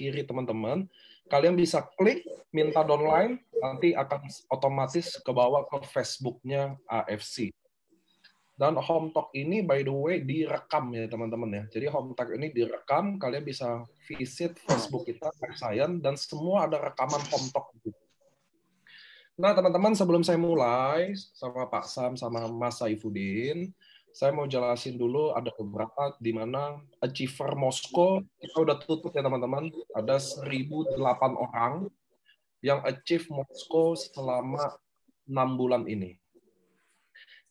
kiri teman-teman, kalian bisa klik minta downline, nanti akan otomatis ke bawah ke Facebook-nya AFC. Dan home talk ini by the way direkam ya teman-teman ya. Jadi home talk ini direkam, kalian bisa visit Facebook kita, Science, dan semua ada rekaman home talk. Nah teman-teman, sebelum saya mulai sama Pak Sam sama Mas Saifuddin, saya mau jelasin dulu ada beberapa di mana Achiever Moskow kita udah tutup ya teman-teman. Ada 1.008 orang yang achieve Moskow selama 6 bulan ini.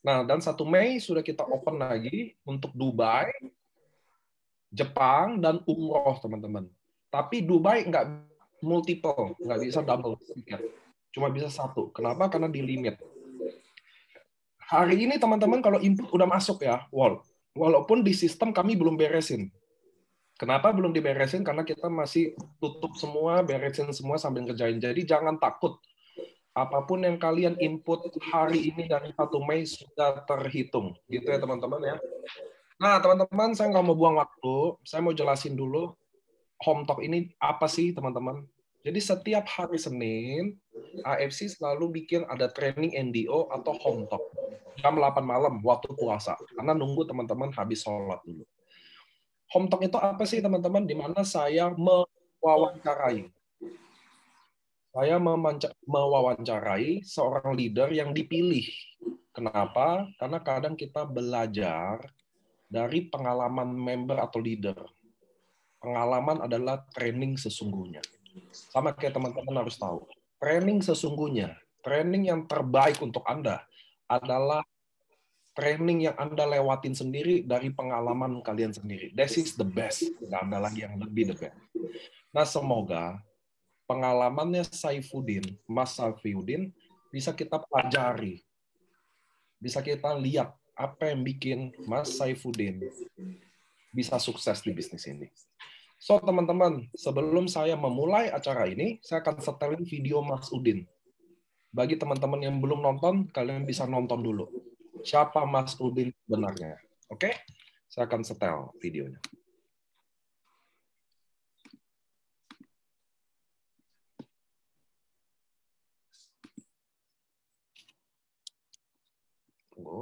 Nah, dan 1 Mei sudah kita open lagi untuk Dubai, Jepang, dan umroh, teman-teman. Tapi Dubai nggak multiple, nggak bisa double ticket. Cuma bisa 1. Kenapa? Karena di limit. Hari ini, teman-teman, kalau input udah masuk ya, walaupun di sistem kami belum beresin. Kenapa belum diberesin? Karena kita masih tutup semua, beresin semua sambil ngerjain. Jadi jangan takut. Apapun yang kalian input hari ini dari 1 Mei sudah terhitung. Gitu ya teman-teman ya. Nah teman-teman, saya nggak mau buang waktu. Saya mau jelasin dulu home talk ini apa sih teman-teman. Jadi setiap hari Senin, AFC selalu bikin ada training NDO atau home talk. Jam 8 malam, waktu puasa. Karena nunggu teman-teman habis sholat dulu. Home talk itu apa sih teman-teman? Di mana saya mewawancarai. Saya mewawancarai seorang leader yang dipilih. Kenapa? Karena kadang kita belajar dari pengalaman member atau leader. Pengalaman adalah training sesungguhnya. Sama kayak teman-teman harus tahu. Training sesungguhnya, training yang terbaik untuk Anda adalah training yang Anda lewatin sendiri dari pengalaman kalian sendiri. This is the best. Nggak ada lagi yang lebih the best. Nah, semoga pengalamannya Saifuddin, Mas Saifuddin, bisa kita pelajari. Bisa kita lihat apa yang bikin Mas Saifuddin bisa sukses di bisnis ini. So, teman-teman, sebelum saya memulai acara ini, saya akan setelin video Mas Udin. Bagi teman-teman yang belum nonton, kalian bisa nonton dulu. Siapa Mas Udin benarnya. Oke? Saya akan setel videonya. Tunggu.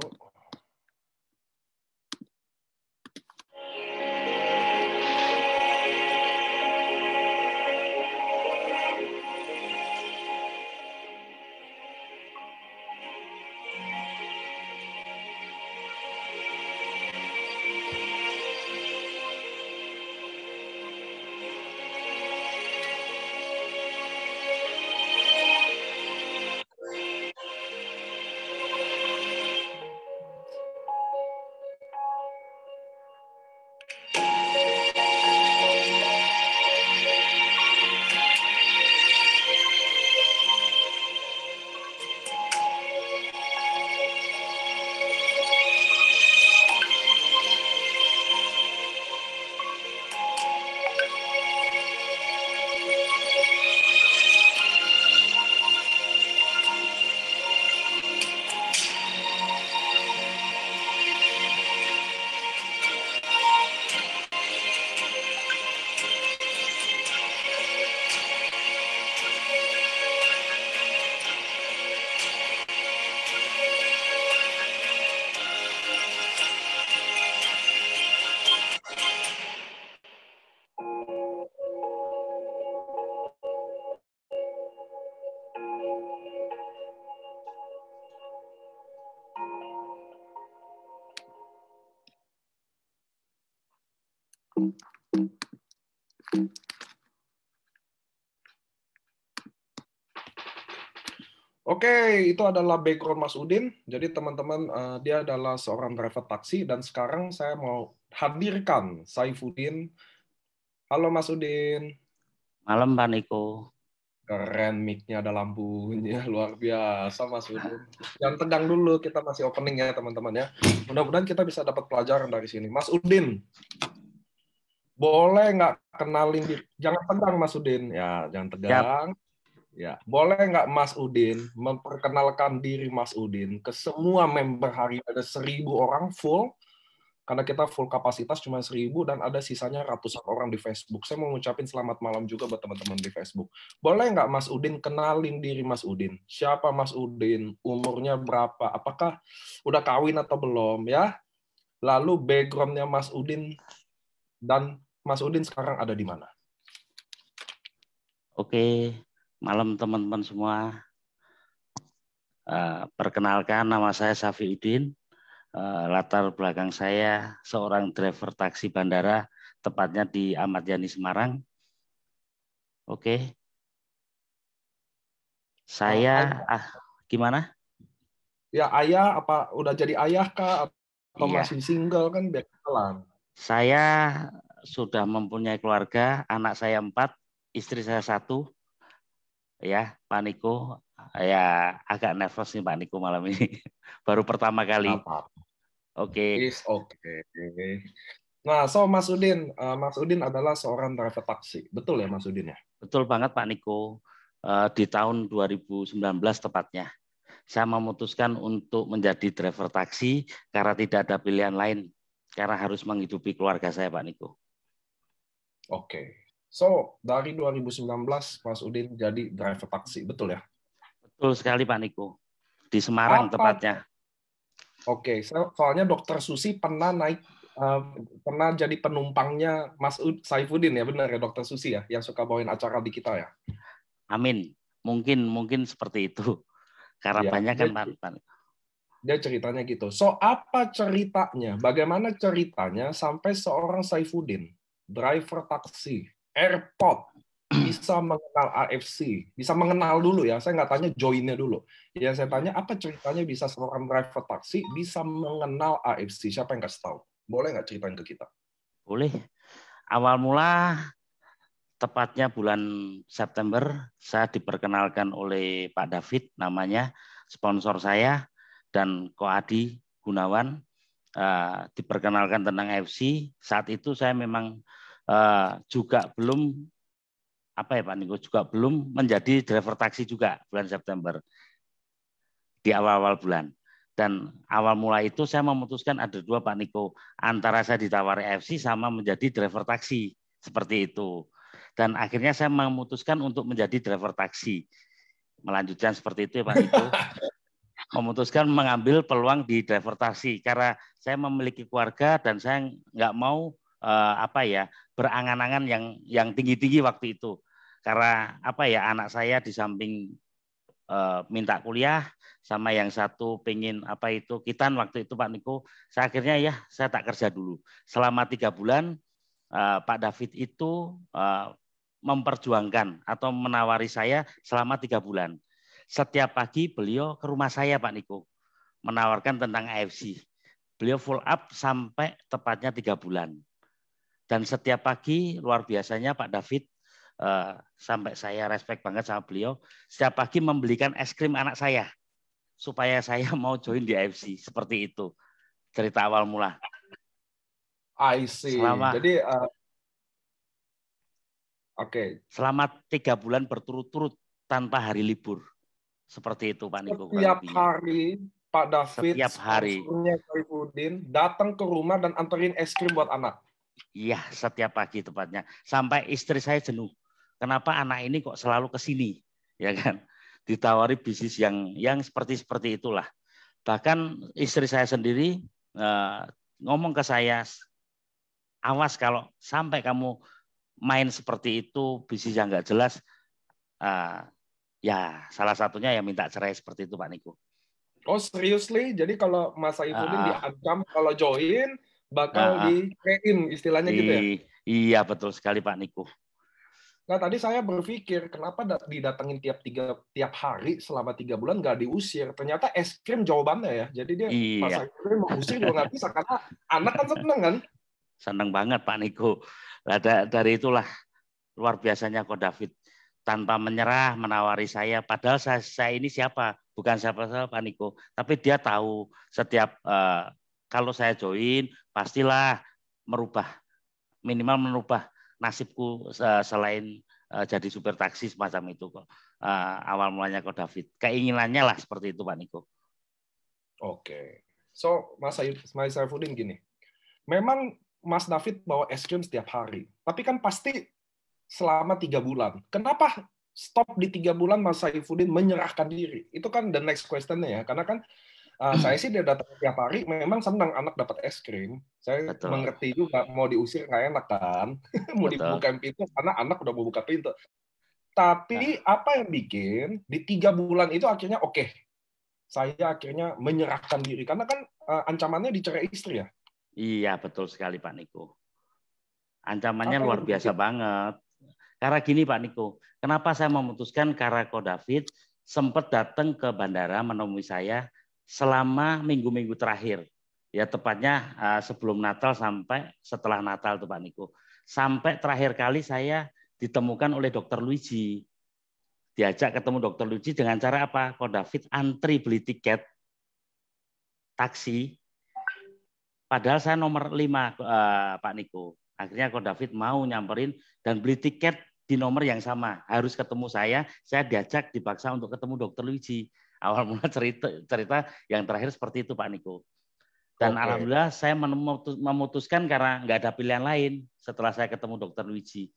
Oke, itu adalah background Mas Udin. Jadi teman-teman, dia adalah seorang driver taksi dan sekarang saya mau hadirkan Saifuddin. Halo Mas Udin. Malam Pak Niko. Keren, mic-nya ada lampunya, luar biasa Mas Udin. Jangan tegang dulu, kita masih opening ya teman-teman ya. Mudah-mudahan kita bisa dapat pelajaran dari sini. Mas Udin, boleh nggak kenalin diri? Jangan tegang Mas Udin. Ya, jangan tegang. Ya, boleh nggak Mas Udin memperkenalkan diri Mas Udin ke semua member hari ada 1.000 orang full, karena kita full kapasitas cuma 1.000 dan ada sisanya ratusan orang di Facebook. Saya mau ngucapin selamat malam juga buat teman-teman di Facebook. Boleh nggak Mas Udin kenalin diri Mas Udin? Siapa Mas Udin? Umurnya berapa? Apakah udah kawin atau belum ya? Lalu background-nya Mas Udin dan Mas Udin sekarang ada di mana? Oke, malam teman-teman semua. Perkenalkan, nama saya Safiuddin. Latar belakang saya seorang driver taksi bandara, tepatnya di Ahmad Yani Semarang. Oke, saya gimana? Ya ayah, apa udah jadi ayah kah atau Iya, masih single kan biar kenalan. saya sudah mempunyai keluarga, anak saya 4, istri saya 1. Ya, Pak Niko, ya agak nervous nih Pak Niko malam ini. Baru pertama kali. Apa? Oke, Is okay. Nah, so Mas Udin adalah seorang driver taksi. Betul ya Mas Udin ya? betul banget Pak Niko. Di tahun 2019 tepatnya, saya memutuskan untuk menjadi driver taksi karena tidak ada pilihan lain, karena harus menghidupi keluarga saya Pak Niko. Oke. So, dari 2019 Mas Udin jadi driver taksi, betul ya? Betul sekali Pak Niko. Di Semarang Apa? tepatnya. Oke, soalnya Dokter Susi pernah jadi penumpangnya Mas Saifuddin ya, benar ya Dokter Susi ya, yang suka bawain acara di kita ya. Amin. Mungkin seperti itu. Karena Iya, banyak kan Pak. dia ceritanya gitu. So, apa ceritanya? Bagaimana ceritanya sampai seorang Saifuddin, driver taksi, airport, bisa mengenal AFC? Bisa mengenal dulu ya, saya nggak tanya joinnya dulu. Yang saya tanya, apa ceritanya bisa seorang driver taksi bisa mengenal AFC? Siapa yang kasih tahu? Boleh nggak ceritain ke kita? Boleh. Awal mula tepatnya bulan September, saya diperkenalkan oleh Pak David, namanya sponsor saya, dan Ko Adi Gunawan, diperkenalkan tentang FC. Saat itu saya memang juga belum Pak Niko, juga belum menjadi driver taksi juga bulan September, di awal-awal bulan. Dan awal mula itu saya memutuskan ada dua Pak Niko, antara saya ditawari FC sama menjadi driver taksi, seperti itu. Dan akhirnya saya memutuskan untuk menjadi driver taksi. Melanjutkan seperti itu ya Pak Niko. Memutuskan mengambil peluang di driver taksi karena saya memiliki keluarga dan saya nggak mau berangan-angan yang tinggi-tinggi waktu itu. Karena anak saya di samping minta kuliah, sama yang satu pengen kitan waktu itu Pak Niko. Saya akhirnya saya tak kerja dulu selama 3 bulan. Pak David itu memperjuangkan atau menawari saya selama 3 bulan. Setiap pagi beliau ke rumah saya Pak Niko, menawarkan tentang AFC. Beliau full up sampai tepatnya 3 bulan. Dan setiap pagi luar biasanya Pak David, sampai saya respect banget sama beliau, setiap pagi membelikan es krim anak saya supaya saya mau join di AFC. Seperti itu cerita awal mula. I see. Jadi, oke. Selama 3 bulan berturut-turut tanpa hari libur. Seperti itu Pak Niko kurang Setiap lebihnya. hari Pak David, Setiap hari. sponsornya Saifuddin, datang ke rumah dan anterin es krim buat anak. Iya, setiap pagi tepatnya. Sampai istri saya jenuh. Kenapa anak ini kok selalu ke sini? Ya kan? Ditawari bisnis yang seperti itulah. Bahkan istri saya sendiri ngomong ke saya, awas kalau sampai kamu main seperti itu, bisnis yang nggak jelas, ya salah satunya yang minta cerai seperti itu Pak Niko. Oh seriously? Jadi kalau Mas Saifuddin diancam kalau join bakal di-train istilahnya gitu ya? Iya betul sekali Pak Niko. Nah tadi saya berpikir kenapa didatengin tiap hari selama 3 bulan nggak diusir? Ternyata es krim jawabannya ya. Jadi dia Mas Saifuddin mau usir juga nggak bisa karena anak kan seneng kan? Seneng banget Pak Niko. Dari itulah luar biasanya Ko David, tanpa menyerah menawari saya. Padahal saya ini siapa? Bukan siapa-siapa Pak Niko. Tapi dia tahu setiap kalau saya join pastilah minimal merubah nasibku selain jadi supir taksi semacam itu kok. Awal mulanya Ko David. Keinginannya lah seperti itu Pak Niko. Oke. So Mas Saifuddin gini. Memang Mas David bawa es krim setiap hari, tapi kan pasti selama 3 bulan. Kenapa stop di 3 bulan Mas Saifuddin menyerahkan diri? Itu kan the next question-nya ya. Karena kan saya sih dia datang tiap hari, memang senang anak dapat es krim. Saya Betul, mengerti juga, mau diusir nggak enak kan. Mau betul. dibukain pintu, karena anak udah mau buka pintu. Nah, Tapi apa yang bikin di 3 bulan itu akhirnya oke, saya akhirnya menyerahkan diri. Karena kan ancamannya dicerai istri ya. iya betul sekali Pak Niko. Ancamannya Apa luar yang biasa bikin? banget. Karena gini Pak Niko, kenapa saya memutuskan karena Ko David sempat datang ke bandara menemui saya selama minggu-minggu terakhir. Ya tepatnya sebelum Natal sampai setelah Natal tuh Pak Niko. Sampai terakhir kali saya ditemukan oleh Dokter Luigi. Diajak ketemu Dokter Luigi dengan cara apa? Ko David antri beli tiket taksi. Padahal saya nomor 5 Pak Niko. Akhirnya Ko David mau nyamperin dan beli tiket di nomor yang sama. Harus ketemu saya diajak dipaksa untuk ketemu Dokter Luigi. Awal mula cerita yang terakhir seperti itu Pak Niko. Dan Oke. alhamdulillah saya memutuskan karena nggak ada pilihan lain setelah saya ketemu Dokter Luigi.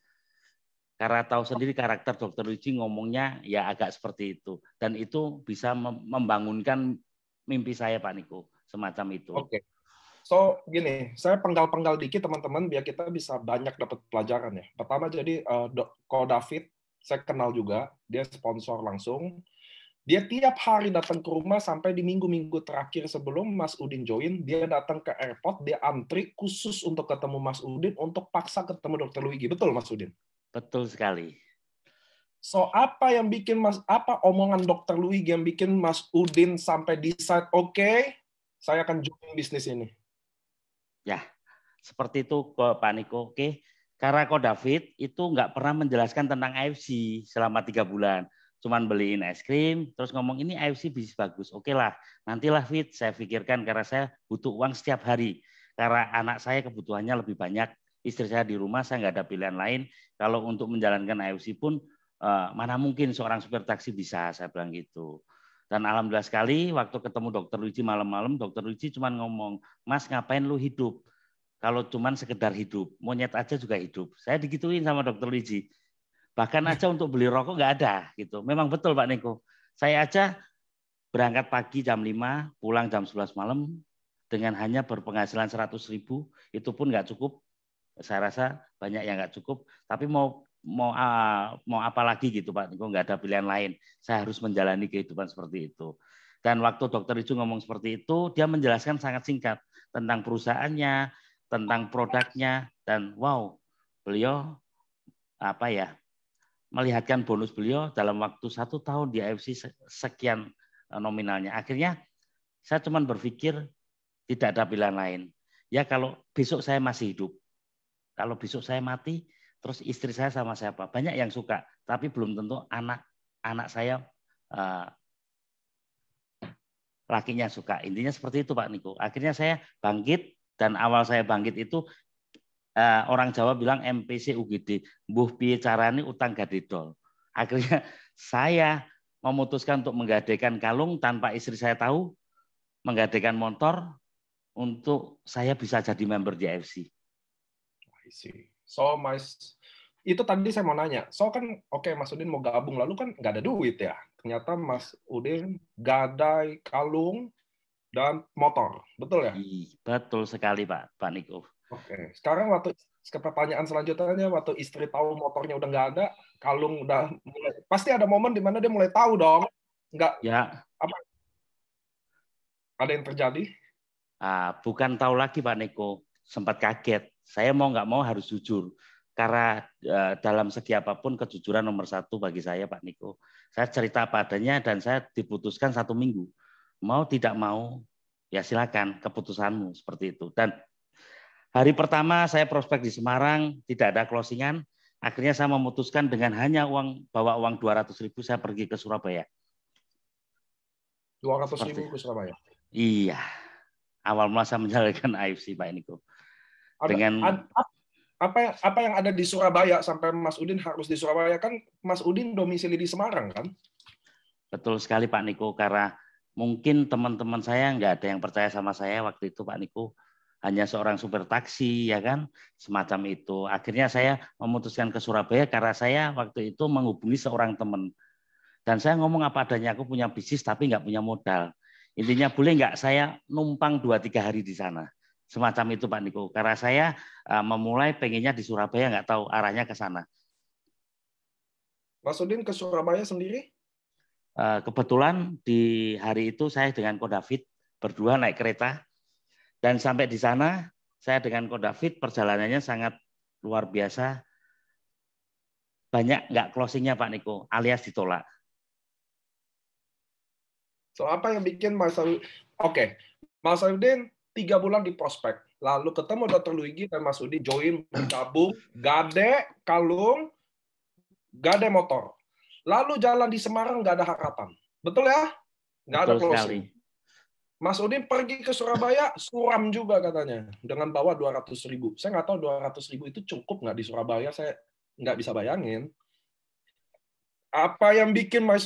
Karena tahu sendiri karakter Dokter Luigi ngomongnya ya agak seperti itu. Dan itu bisa membangunkan mimpi saya Pak Niko. Semacam itu. Oke. So, gini, saya penggal-penggal dikit teman-teman biar kita bisa banyak dapat pelajaran ya. Pertama jadi Ko David, saya kenal juga, dia sponsor langsung. Dia tiap hari datang ke rumah sampai di minggu-minggu terakhir sebelum Mas Udin join, dia datang ke airport, dia antri khusus untuk ketemu Mas Udin untuk paksa ketemu Dokter Luigi. Betul Mas Udin? Betul sekali. So, apa yang bikin apa omongan Dokter Luigi yang bikin Mas Udin sampai decide, oke, saya akan join bisnis ini? Ya, seperti itu kok Pak Niko. Oke, karena Ko David itu nggak pernah menjelaskan tentang AFC selama 3 bulan. Cuman beliin es krim, terus ngomong ini AFC bisa bagus. Oke lah, nantilah Fit, saya pikirkan karena saya butuh uang setiap hari. Karena anak saya kebutuhannya lebih banyak, istri saya di rumah, saya nggak ada pilihan lain. Kalau untuk menjalankan AFC pun, mana mungkin seorang supir taksi bisa, saya bilang gitu. Dan alhamdulillah sekali, waktu ketemu Dokter Luigi malam-malam, Dokter Luigi cuma ngomong, Mas ngapain lu hidup? Kalau cuman sekedar hidup, monyet aja juga hidup. Saya digituin sama Dokter Luigi. Bahkan aja untuk beli rokok nggak ada gitu. Memang betul Pak Niko. Saya aja berangkat pagi jam 5, pulang jam 11 malam dengan hanya berpenghasilan 100.000, itu pun nggak cukup. Saya rasa banyak yang nggak cukup. Tapi mau apa lagi gitu Pak Niko, nggak ada pilihan lain. Saya harus menjalani kehidupan seperti itu. Dan waktu Dokter Icu ngomong seperti itu, dia menjelaskan sangat singkat tentang perusahaannya, tentang produknya, dan wow, beliau apa ya, melihatkan bonus beliau dalam waktu 1 tahun di AFC sekian nominalnya. Akhirnya saya cuma berpikir tidak ada pilihan lain. Ya kalau besok saya masih hidup, kalau besok saya mati, terus istri saya sama siapa? Banyak yang suka, tapi belum tentu anak saya lakinya suka. Intinya seperti itu Pak Niko. Akhirnya saya bangkit, dan awal saya bangkit itu orang Jawa bilang MPC UGD, mbuh piye carane utang gadidol. Akhirnya saya memutuskan untuk menggadaikan kalung tanpa istri saya tahu, menggadaikan motor untuk saya bisa jadi member di AFC. I see. So, itu tadi saya mau nanya. So kan, oke, Mas Udin mau gabung, lalu kan nggak ada duit ya. Ternyata Mas Udin gadai kalung dan motor, betul ya? Betul sekali Pak Niko. Oke. Sekarang pertanyaan selanjutnya, waktu istri tahu motornya udah nggak ada, kalung udah mulai, pasti ada momen di mana dia mulai tahu dong, nggak Ya, apa ada yang terjadi? bukan tahu lagi Pak Niko, sempat kaget. Saya mau nggak mau harus jujur. Karena dalam segi apapun kejujuran nomor 1 bagi saya Pak Niko. Saya cerita apa adanya dan saya diputuskan 1 minggu. Mau tidak mau, ya silakan keputusanmu seperti itu. Dan hari pertama saya prospek di Semarang, tidak ada closingan. Akhirnya saya memutuskan dengan hanya bawa uang 200.000 saya pergi ke Surabaya. 200.000 ke Surabaya. Iya, awal mula saya menjalankan AFC Pak Niko. Dengan apa yang ada di Surabaya sampai Mas Udin harus di Surabaya, kan Mas Udin domisili di Semarang kan? Betul sekali Pak Niko, karena mungkin teman-teman saya nggak ada yang percaya sama saya waktu itu Pak Niko. hanya seorang supir taksi, ya kan, semacam itu. Akhirnya saya memutuskan ke Surabaya karena saya waktu itu menghubungi seorang teman. Dan saya ngomong apa adanya, aku punya bisnis tapi nggak punya modal. Intinya boleh nggak saya numpang 2-3 hari di sana. Semacam itu Pak Niko. Karena saya memulai pengennya di Surabaya, nggak tahu arahnya ke sana. Mas Udin ke Surabaya sendiri? Kebetulan di hari itu saya dengan Ko David berdua naik kereta. Dan sampai di sana, saya dengan Ko David perjalanannya sangat luar biasa. Banyak nggak closingnya Pak Niko, alias ditolak. So, apa yang bikin Mas Oke, Mas Udin 3 bulan di prospek. Lalu ketemu Dr. Luigi dan Mas Udin join, bergabung, gade, kalung, gade motor. Lalu jalan di Semarang nggak ada harapan. Betul ya? Nggak ada Betul closing. sekali. Mas Udin pergi ke Surabaya, suram juga katanya. Dengan bawa 200.000. Saya nggak tahu 200.000 itu cukup nggak di Surabaya. Saya nggak bisa bayangin. Apa yang bikin Mas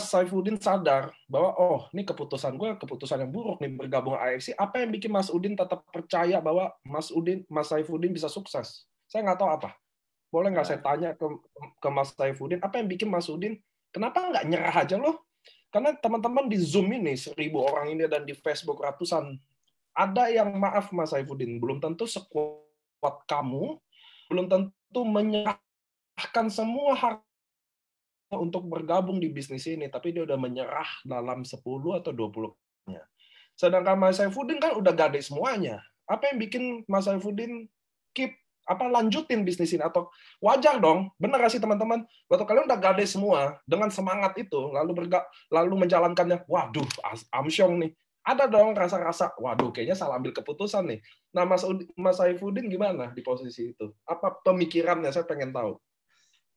Saifuddin sadar bahwa oh ini keputusan gue keputusan yang buruk nih bergabung AFC. Apa yang bikin Mas Udin tetap percaya bahwa Mas Saifuddin bisa sukses? Saya nggak tahu apa. Boleh nggak saya tanya ke Mas Saifuddin, apa yang bikin Mas Udin kenapa nggak nyerah aja loh? Karena teman-teman di Zoom ini 1.000 orang ini dan di Facebook ratusan, ada yang maaf Mas Saifuddin belum tentu sekuat kamu, belum tentu menyerahkan semua harta untuk bergabung di bisnis ini, tapi dia udah menyerah dalam 10 atau 20-nya. Sedangkan Mas Saifuddin kan udah gade semuanya. Apa yang bikin Mas Saifuddin lanjutin bisnis ini? Atau wajar dong, benar gak sih teman-teman? Waktu kalian udah gade semua dengan semangat itu, lalu menjalankannya, waduh, amsyong nih. Ada dong rasa-rasa, waduh, kayaknya salah ambil keputusan nih. Nah, Mas Saifuddin gimana di posisi itu? Apa pemikirannya? Saya pengen tahu.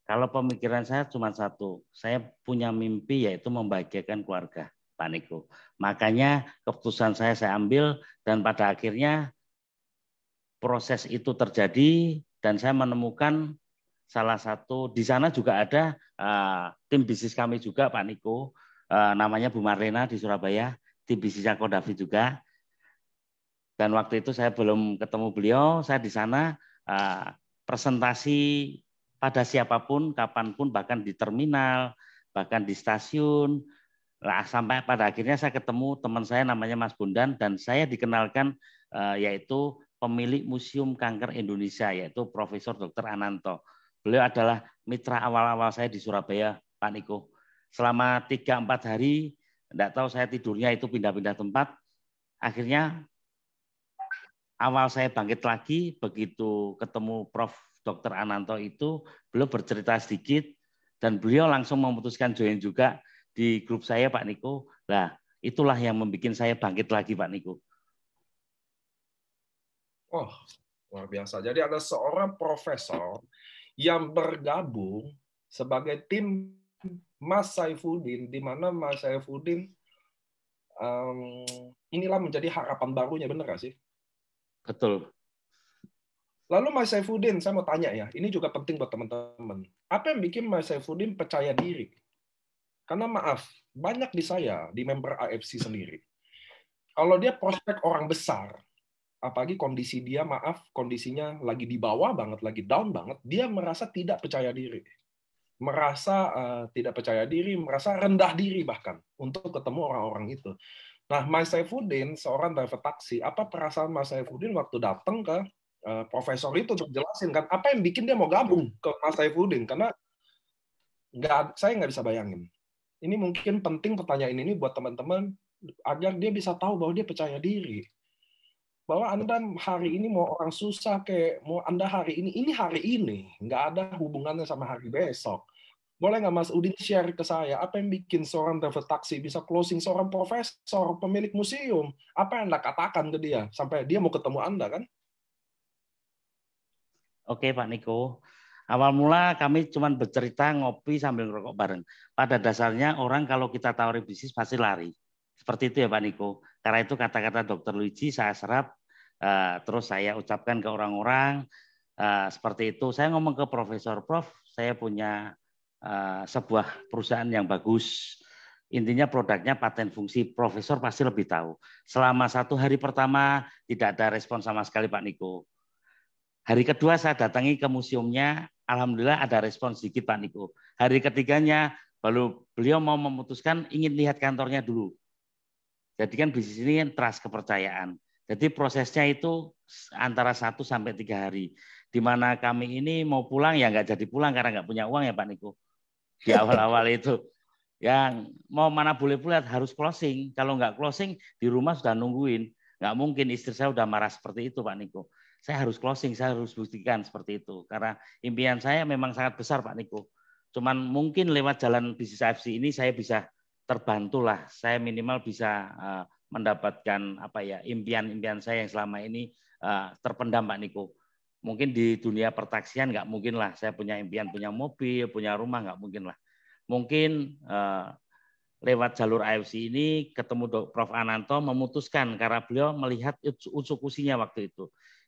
Kalau pemikiran saya cuma satu, saya punya mimpi yaitu membahagiakan keluarga, Pak Niko. Makanya keputusan saya ambil dan pada akhirnya proses itu terjadi dan saya menemukan salah satu di sana juga ada tim bisnis kami juga Pak Niko, namanya Bu Marlena di Surabaya, tim bisnisnya Ko David juga. Dan waktu itu saya belum ketemu beliau, saya di sana presentasi pada siapapun, kapanpun, bahkan di terminal, bahkan di stasiun. Nah, sampai pada akhirnya saya ketemu teman saya namanya Mas Bondan dan saya dikenalkan yaitu pemilik Museum Kanker Indonesia yaitu Profesor Dr. Ananto. Beliau adalah mitra awal-awal saya di Surabaya, Pak Niko. Selama 3-4 hari, enggak tahu saya tidurnya itu pindah-pindah tempat. Akhirnya awal saya bangkit lagi begitu ketemu Prof. Dr. Ananto itu, beliau bercerita sedikit dan beliau langsung memutuskan join juga di grup saya Pak Niko. Nah, itulah yang membuat saya bangkit lagi Pak Niko. Oh, luar biasa. Jadi ada seorang profesor yang bergabung sebagai tim Mas Saifuddin, di mana Mas Saifuddin inilah menjadi harapan barunya, benar nggak sih? Betul. Lalu Mas Saifuddin, saya mau tanya ya, ini juga penting buat teman-teman. Apa yang bikin Mas Saifuddin percaya diri? Karena maaf, banyak di saya, di member AFC sendiri. Kalau dia prospek orang besar, apalagi kondisi dia, maaf, kondisinya lagi di bawah banget, lagi down banget, dia merasa tidak percaya diri. Merasa tidak percaya diri, merasa rendah diri bahkan untuk ketemu orang-orang itu. Nah, Mas Saifuddin, seorang driver taksi, apa perasaan Mas Saifuddin waktu datang ke profesor itu untuk jelasin kan apa yang bikin dia mau gabung ke Mas Saifuddin? Karena saya nggak bisa bayangin. Ini mungkin penting pertanyaan ini buat teman-teman agar dia bisa tahu bahwa dia percaya diri. Bahwa Anda hari ini mau orang susah kayak mau Anda hari ini hari ini, nggak ada hubungannya sama hari besok. Boleh nggak Mas Udin share ke saya apa yang bikin seorang driver taksi bisa closing seorang profesor pemilik museum? Apa yang Anda katakan ke dia sampai dia mau ketemu Anda kan? Oke Pak Niko, awal mula kami cuma bercerita ngopi sambil ngerokok bareng. Pada dasarnya orang kalau kita tawarin bisnis pasti lari. Seperti itu ya Pak Niko. Karena itu kata-kata Dr. Luigi saya serap, terus saya ucapkan ke orang-orang, seperti itu. Saya ngomong ke Profesor, Prof, saya punya sebuah perusahaan yang bagus. Intinya produknya paten fungsi, profesor pasti lebih tahu. Selama 1 hari pertama tidak ada respon sama sekali Pak Niko. Hari kedua saya datangi ke museumnya, alhamdulillah ada respon sedikit Pak Niko. Hari ketiganya baru beliau mau memutuskan ingin lihat kantornya dulu. Jadi kan bisnis ini kan trust, kepercayaan. Jadi prosesnya itu antara 1 sampai 3 hari. Di mana kami ini mau pulang ya nggak jadi pulang karena nggak punya uang ya Pak Niko. Di awal-awal itu. Yang mau mana boleh pulang harus closing. Kalau nggak closing di rumah sudah nungguin. Nggak mungkin istri saya udah marah seperti itu Pak Niko. Saya harus closing, saya harus buktikan seperti itu. Karena impian saya memang sangat besar Pak Niko. Cuman mungkin lewat jalan bisnis AFC ini saya bisa terbantu lah. Saya minimal bisa mendapatkan apa ya impian-impian saya yang selama ini terpendam Pak Niko. Mungkin di dunia pertaksian nggak mungkin lah. Saya punya impian, punya mobil, punya rumah nggak mungkin lah. Mungkin lewat jalur AFC ini ketemu Prof. Ananto memutuskan karena beliau melihat usus-usinya waktu itu.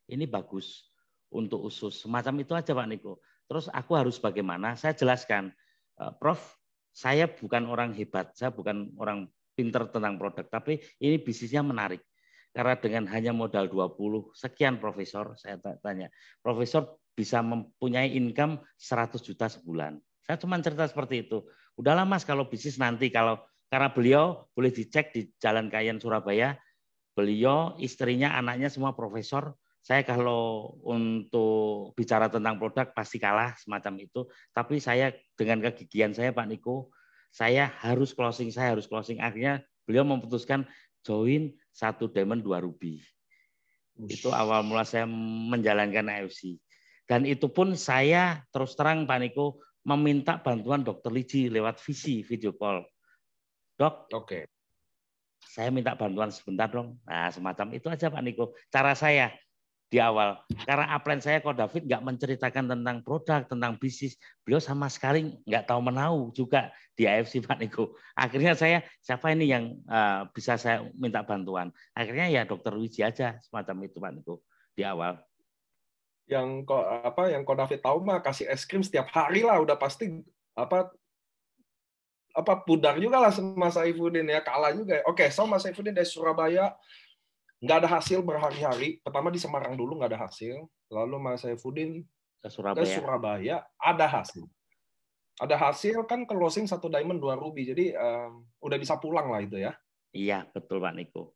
Ini bagus untuk usus. Semacam itu aja Pak Niko. Terus aku harus bagaimana? Saya jelaskan, Prof, saya bukan orang hebat, saya bukan orang pinter tentang produk, tapi ini bisnisnya menarik. Karena dengan hanya modal 20 sekian profesor, saya tanya, profesor bisa mempunyai income 100 juta sebulan. Saya cuma cerita seperti itu. Udahlah Mas, kalau bisnis nanti, karena beliau boleh dicek di Jalan Kayen Surabaya, beliau, istrinya, anaknya semua profesor. Saya kalau untuk bicara tentang produk pasti kalah semacam itu. Tapi saya dengan kegigihan saya Pak Niko, saya harus closing. Akhirnya beliau memutuskan join 1 diamond 2 ruby. Itu awal mula saya menjalankan AFC. Dan itu pun saya terus terang Pak Niko meminta bantuan Dokter Liji lewat video call. Dok, saya minta bantuan sebentar dong. Nah, semacam itu aja Pak Niko. Cara saya di awal. Karena upline saya Ko David nggak menceritakan tentang produk, tentang bisnis. Beliau sama sekali nggak tahu menau juga di AFC Pak Niko. Akhirnya saya, siapa ini yang bisa saya minta bantuan? Akhirnya ya Dokter Wiji aja semacam itu Pak Niko di awal. Yang Ko David tahu mah kasih es krim setiap hari lah, udah pasti pudar juga lah sama Saifuddin ya, kalah juga. Oke, so Mas Saifuddin dari Surabaya nggak ada hasil berhari-hari. Pertama di Semarang dulu nggak ada hasil, lalu Mas Saifuddin ke Surabaya ada hasil. Ada hasil kan closing 1 diamond 2 ruby, jadi udah bisa pulang lah itu ya. Iya betul Pak Niko.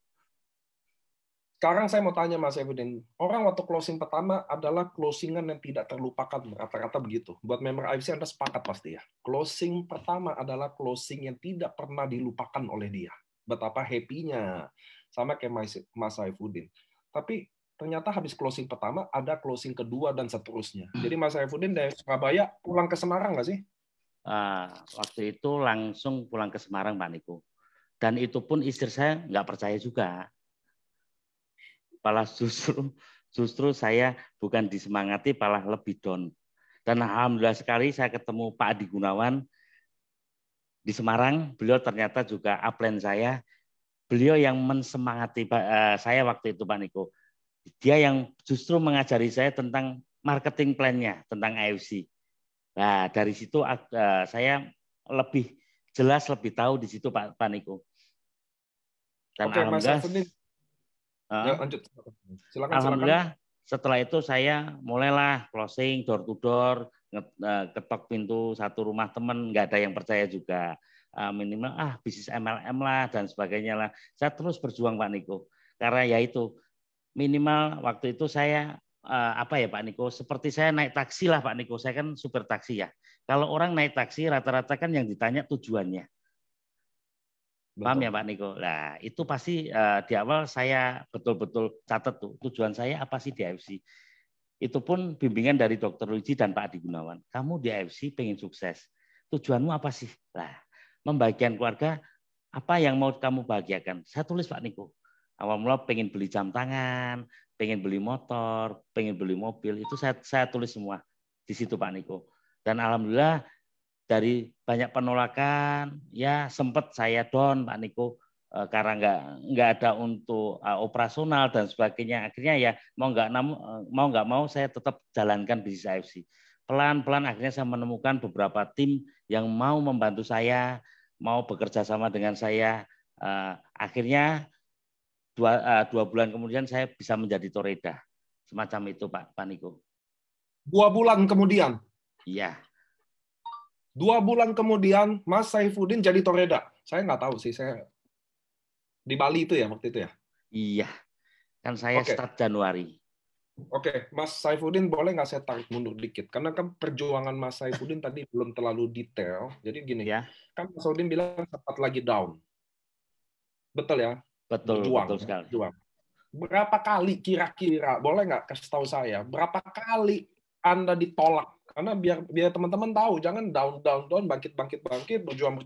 Sekarang saya mau tanya Mas Saifuddin, orang waktu closing pertama adalah closingan yang tidak terlupakan, rata-rata begitu. Buat member AFC Anda sepakat pasti ya. Closing pertama adalah closing yang tidak pernah dilupakan oleh dia. Betapa happy-nya, sama kayak Mas Saifuddin. Tapi ternyata habis closing pertama ada closing kedua dan seterusnya. Jadi Mas Saifuddin dari Surabaya pulang ke Semarang nggak sih? Waktu itu langsung pulang ke Semarang Pak Niko. Dan itu pun istri saya nggak percaya juga. Malah justru saya bukan disemangati, malah lebih down. Dan alhamdulillah sekali saya ketemu Pak Adi Gunawan di Semarang. Beliau ternyata juga upline saya. Beliau yang mensemangati saya waktu itu Pak Niko. Dia yang justru mengajari saya tentang marketing plan-nya, tentang AFC. Nah, dari situ saya lebih jelas, lebih tahu di situ Pak Niko. Dan oke, alhamdulillah, ya, lanjut. Alhamdulillah setelah itu saya mulailah closing door to door, ketok pintu satu rumah teman, nggak ada yang percaya juga. Minimal bisnis MLM lah dan sebagainya lah. Saya terus berjuang Pak Niko. Karena ya itu minimal waktu itu saya Pak Niko, seperti saya naik taksi lah Pak Niko. Saya kan supir taksi ya. Kalau orang naik taksi rata-rata kan yang ditanya tujuannya. Paham ya Pak Niko? Nah, itu pasti di awal saya betul-betul catat tuh tujuan saya apa sih di AFC. Itu pun bimbingan dari Dr. Luigi dan Pak Adi Gunawan. Kamu di AFC pengen sukses. Tujuanmu apa sih? Nah, membahagiakan keluarga, apa yang mau kamu bahagiakan? Saya tulis Pak Niko. Awal mula pengen beli jam tangan, pengen beli motor, pengen beli mobil. Itu saya tulis semua di situ Pak Niko. Dan alhamdulillah dari banyak penolakan, ya sempat saya down Pak Niko karena nggak ada untuk operasional dan sebagainya. Akhirnya ya mau nggak mau saya tetap jalankan bisnis AFC. Pelan-pelan akhirnya saya menemukan beberapa tim yang mau membantu saya mau bekerja sama dengan saya. Akhirnya 2 bulan kemudian saya bisa menjadi toreda. Semacam itu Pak Niko. 2 bulan kemudian? Iya. 2 bulan kemudian Mas Saifuddin jadi toreda. Saya nggak tahu sih, saya di Bali itu ya waktu itu ya? Iya, kan saya Oke. start Januari. Oke, Mas Saifuddin boleh nggak saya tarik mundur dikit? Karena kan perjuangan Mas Saifuddin tadi belum terlalu detail. Jadi gini, Ya, kan Mas Saifuddin bilang sempat lagi down. Betul ya? betul Berjuang. sekali. Berjuang. Berapa kali kira-kira, boleh nggak kasih tahu saya, berapa kali Anda ditolak? Karena biar teman-teman tahu, jangan down, bangkit, berjuang,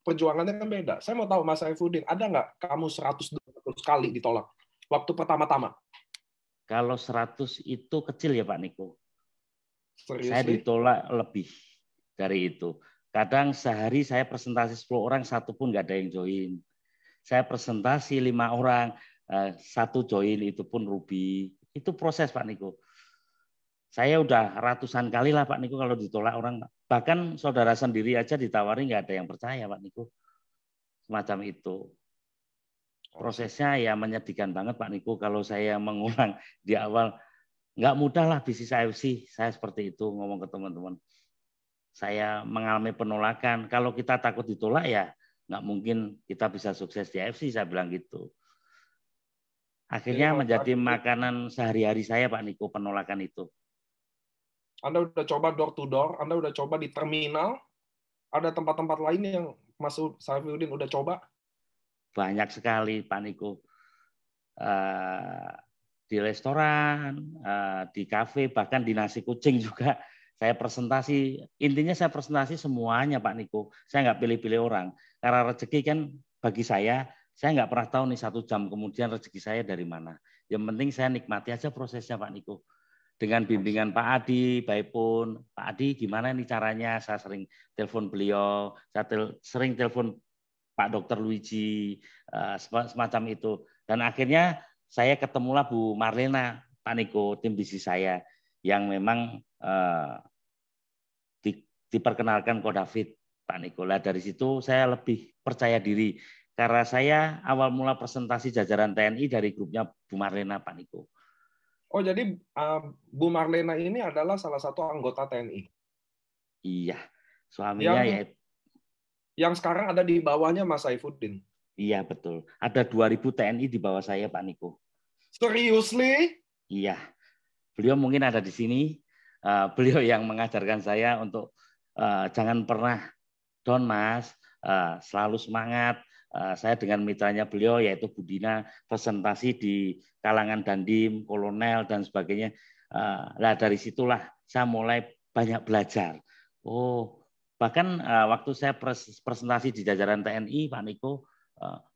perjuangannya kan beda. Saya mau tahu, Mas Saifuddin, ada nggak kamu 100-200 kali ditolak? Waktu pertama-tama. Kalau 100 itu kecil ya Pak Niko. Seriously? Saya ditolak lebih dari itu. Kadang sehari saya presentasi 10 orang, 1 pun nggak ada yang join. Saya presentasi 5 orang, 1 join, itu pun rugi. Itu proses Pak Niko. Saya udah ratusan kali lah Pak Niko kalau ditolak orang. Bahkan saudara sendiri aja ditawari nggak ada yang percaya Pak Niko. Semacam itu. Prosesnya ya menyedihkan banget Pak Niko kalau saya mengulang di awal. Nggak mudah lah bisnis AFC. Saya seperti itu ngomong ke teman-teman. Saya mengalami penolakan. Kalau kita takut ditolak ya nggak mungkin kita bisa sukses di AFC, saya bilang gitu. Akhirnya menjadi makanan sehari-hari saya Pak Niko, penolakan itu. Anda udah coba door to door, Anda udah coba di terminal, ada tempat-tempat lain yang Mas Saifuddin udah coba? Banyak sekali Pak Niko. Di restoran, di kafe, bahkan di nasi kucing juga. Saya presentasi, intinya saya presentasi semuanya Pak Niko. Saya nggak pilih-pilih orang. Karena rezeki kan bagi saya nggak pernah tahu nih 1 jam kemudian rezeki saya dari mana. Yang penting saya nikmati aja prosesnya Pak Niko. Dengan bimbingan Pak Adi, baik pun Pak Adi gimana nih caranya, saya sering telepon beliau, saya sering telepon Pak Dr. Luigi, semacam itu. Dan akhirnya saya ketemulah Bu Marlena, Pak Niko, tim bisnis saya, yang memang diperkenalkan Ko David, Pak Niko. Lah dari situ saya lebih percaya diri, karena saya awal mula presentasi jajaran TNI dari grupnya Bu Marlena, Pak Niko. Oh, jadi Bu Marlena ini adalah salah satu anggota TNI? Iya, suaminya yang sekarang ada di bawahnya Mas Saifuddin? Iya, betul. Ada 2.000 TNI di bawah saya, Pak Niko. Seriously? Iya. Beliau mungkin ada di sini. Beliau yang mengajarkan saya untuk jangan pernah down, Mas. Selalu semangat. Saya dengan mitranya beliau, yaitu Budina, presentasi di kalangan Dandim, Kolonel, dan sebagainya. Nah, dari situlah saya mulai banyak belajar. Oh, bahkan waktu saya presentasi di jajaran TNI, Pak Niko,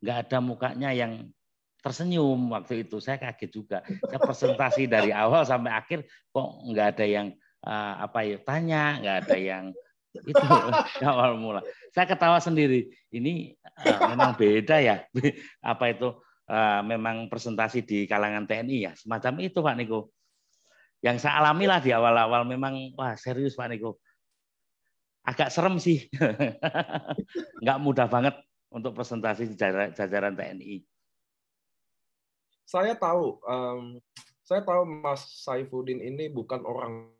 nggak ada mukanya yang tersenyum waktu itu. Saya kaget juga. Saya presentasi dari awal sampai akhir, kok nggak ada yang tanya, nggak ada yang itu awal mula. Saya ketawa sendiri. Ini memang beda ya. Apa itu memang presentasi di kalangan TNI ya. Semacam itu Pak Niko. Yang saya alami lah di awal-awal memang wah serius Pak Niko. Agak serem sih. Nggak mudah banget untuk presentasi di jajaran TNI. Saya tahu Mas Saifuddin ini bukan orang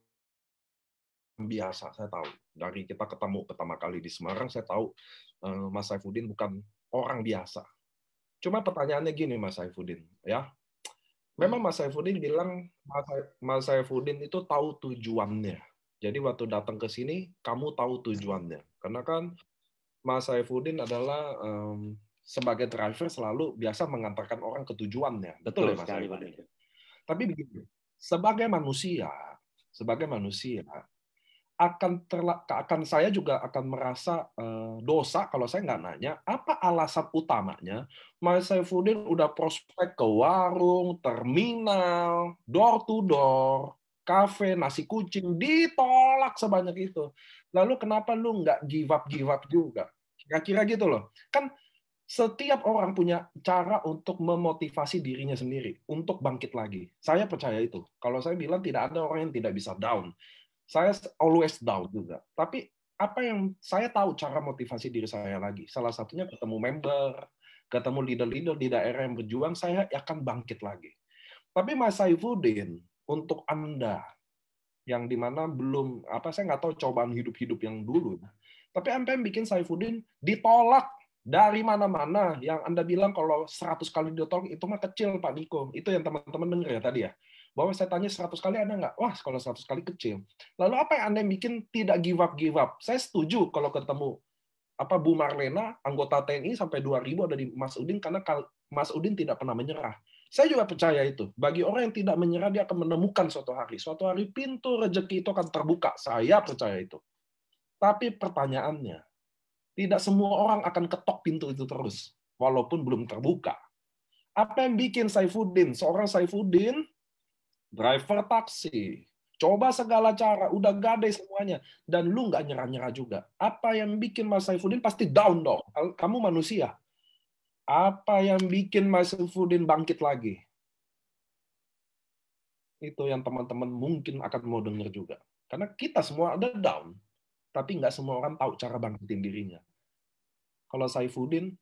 biasa, saya tahu. Dari kita ketemu pertama kali di Semarang, saya tahu Mas Saifuddin bukan orang biasa. Cuma pertanyaannya gini, Mas Saifuddin, ya. Memang Mas Saifuddin bilang Mas Saifuddin itu tahu tujuannya. Jadi waktu datang ke sini, kamu tahu tujuannya. Karena kan Mas Saifuddin adalah sebagai driver selalu biasa mengantarkan orang ke tujuannya. Betul ya Mas Saifuddin? Tapi begini, sebagai manusia akan saya juga akan merasa dosa kalau saya nggak nanya apa alasan utamanya Mas Saifuddin udah prospek ke warung, terminal, door to door, kafe, nasi kucing, ditolak sebanyak itu. Lalu kenapa lu nggak give up juga? Kira-kira gitu loh. Kan setiap orang punya cara untuk memotivasi dirinya sendiri untuk bangkit lagi. Saya percaya itu. Kalau saya bilang tidak ada orang yang tidak bisa down. Saya always down juga. Tapi apa yang saya tahu cara motivasi diri saya lagi. Salah satunya ketemu member, ketemu leader-leader di daerah yang berjuang, saya akan bangkit lagi. Tapi Mas Saifuddin, untuk Anda yang dimana belum saya nggak tahu cobaan hidup-hidup yang dulu, tapi apa yang bikin Saifuddin ditolak dari mana-mana, yang Anda bilang kalau 100 kali ditolak itu mah kecil Pak Niko, itu yang teman-teman dengar ya tadi ya, bahwa saya tanya 100 kali ada nggak? Wah, kalau 100 kali kecil. Lalu apa yang Anda bikin tidak give up? Saya setuju kalau ketemu Bu Marlena, anggota TNI sampai 2000 ada di Mas Udin, karena Mas Udin tidak pernah menyerah. Saya juga percaya itu. Bagi orang yang tidak menyerah, dia akan menemukan suatu hari. Suatu hari pintu rezeki itu akan terbuka. Saya percaya itu. Tapi pertanyaannya, tidak semua orang akan ketok pintu itu terus, walaupun belum terbuka. Apa yang bikin Saifuddin, seorang Saifuddin, driver taksi, coba segala cara, udah gade semuanya, dan lu nggak nyerah-nyerah juga. Apa yang bikin Mas Saifuddin pasti down dong. Kamu manusia. Apa yang bikin Mas Saifuddin bangkit lagi? Itu yang teman-teman mungkin akan mau dengar juga. Karena kita semua ada down, tapi nggak semua orang tahu cara bangkitin dirinya. Kalau Saifuddin,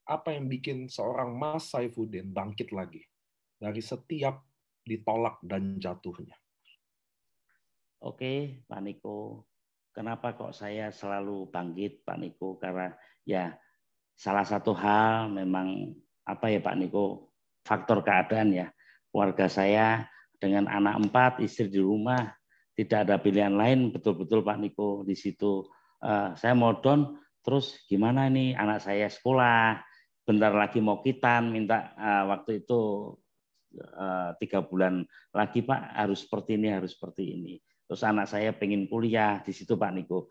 apa yang bikin seorang Mas Saifuddin bangkit lagi dari setiap ditolak dan jatuhnya? Oke, Pak Niko. Kenapa kok saya selalu bangkit, Pak Niko? Karena ya salah satu hal memang Pak Niko, faktor keadaan ya. Keluarga saya dengan anak 4, istri di rumah, tidak ada pilihan lain, betul-betul Pak Niko di situ. Saya mau down, terus gimana nih anak saya sekolah, bentar lagi mau kitan, minta waktu itu 3 bulan lagi Pak harus seperti ini, harus seperti ini. Terus anak saya pengen kuliah di situ Pak Niko.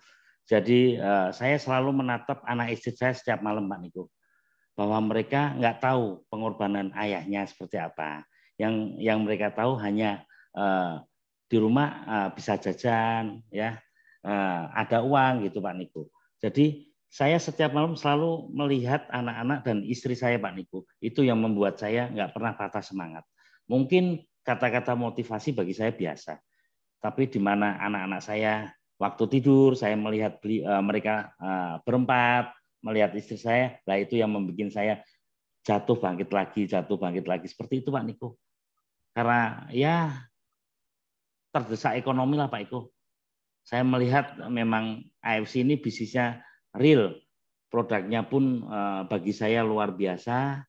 Jadi saya selalu menatap anak istri saya setiap malam Pak Niko, bahwa mereka nggak tahu pengorbanan ayahnya seperti apa. Yang mereka tahu hanya di rumah bisa jajan, ya ada uang gitu Pak Niko. Jadi saya setiap malam selalu melihat anak-anak dan istri saya Pak Niko. Itu yang membuat saya nggak pernah patah semangat. Mungkin kata-kata motivasi bagi saya biasa. Tapi di mana anak-anak saya waktu tidur, saya melihat mereka berempat, melihat istri saya, lah itu yang membuat saya jatuh bangkit lagi. Seperti itu Pak Niko. Karena ya terdesak ekonomi lah Pak Iko. Saya melihat memang AFC ini bisnisnya real. Produknya pun bagi saya luar biasa,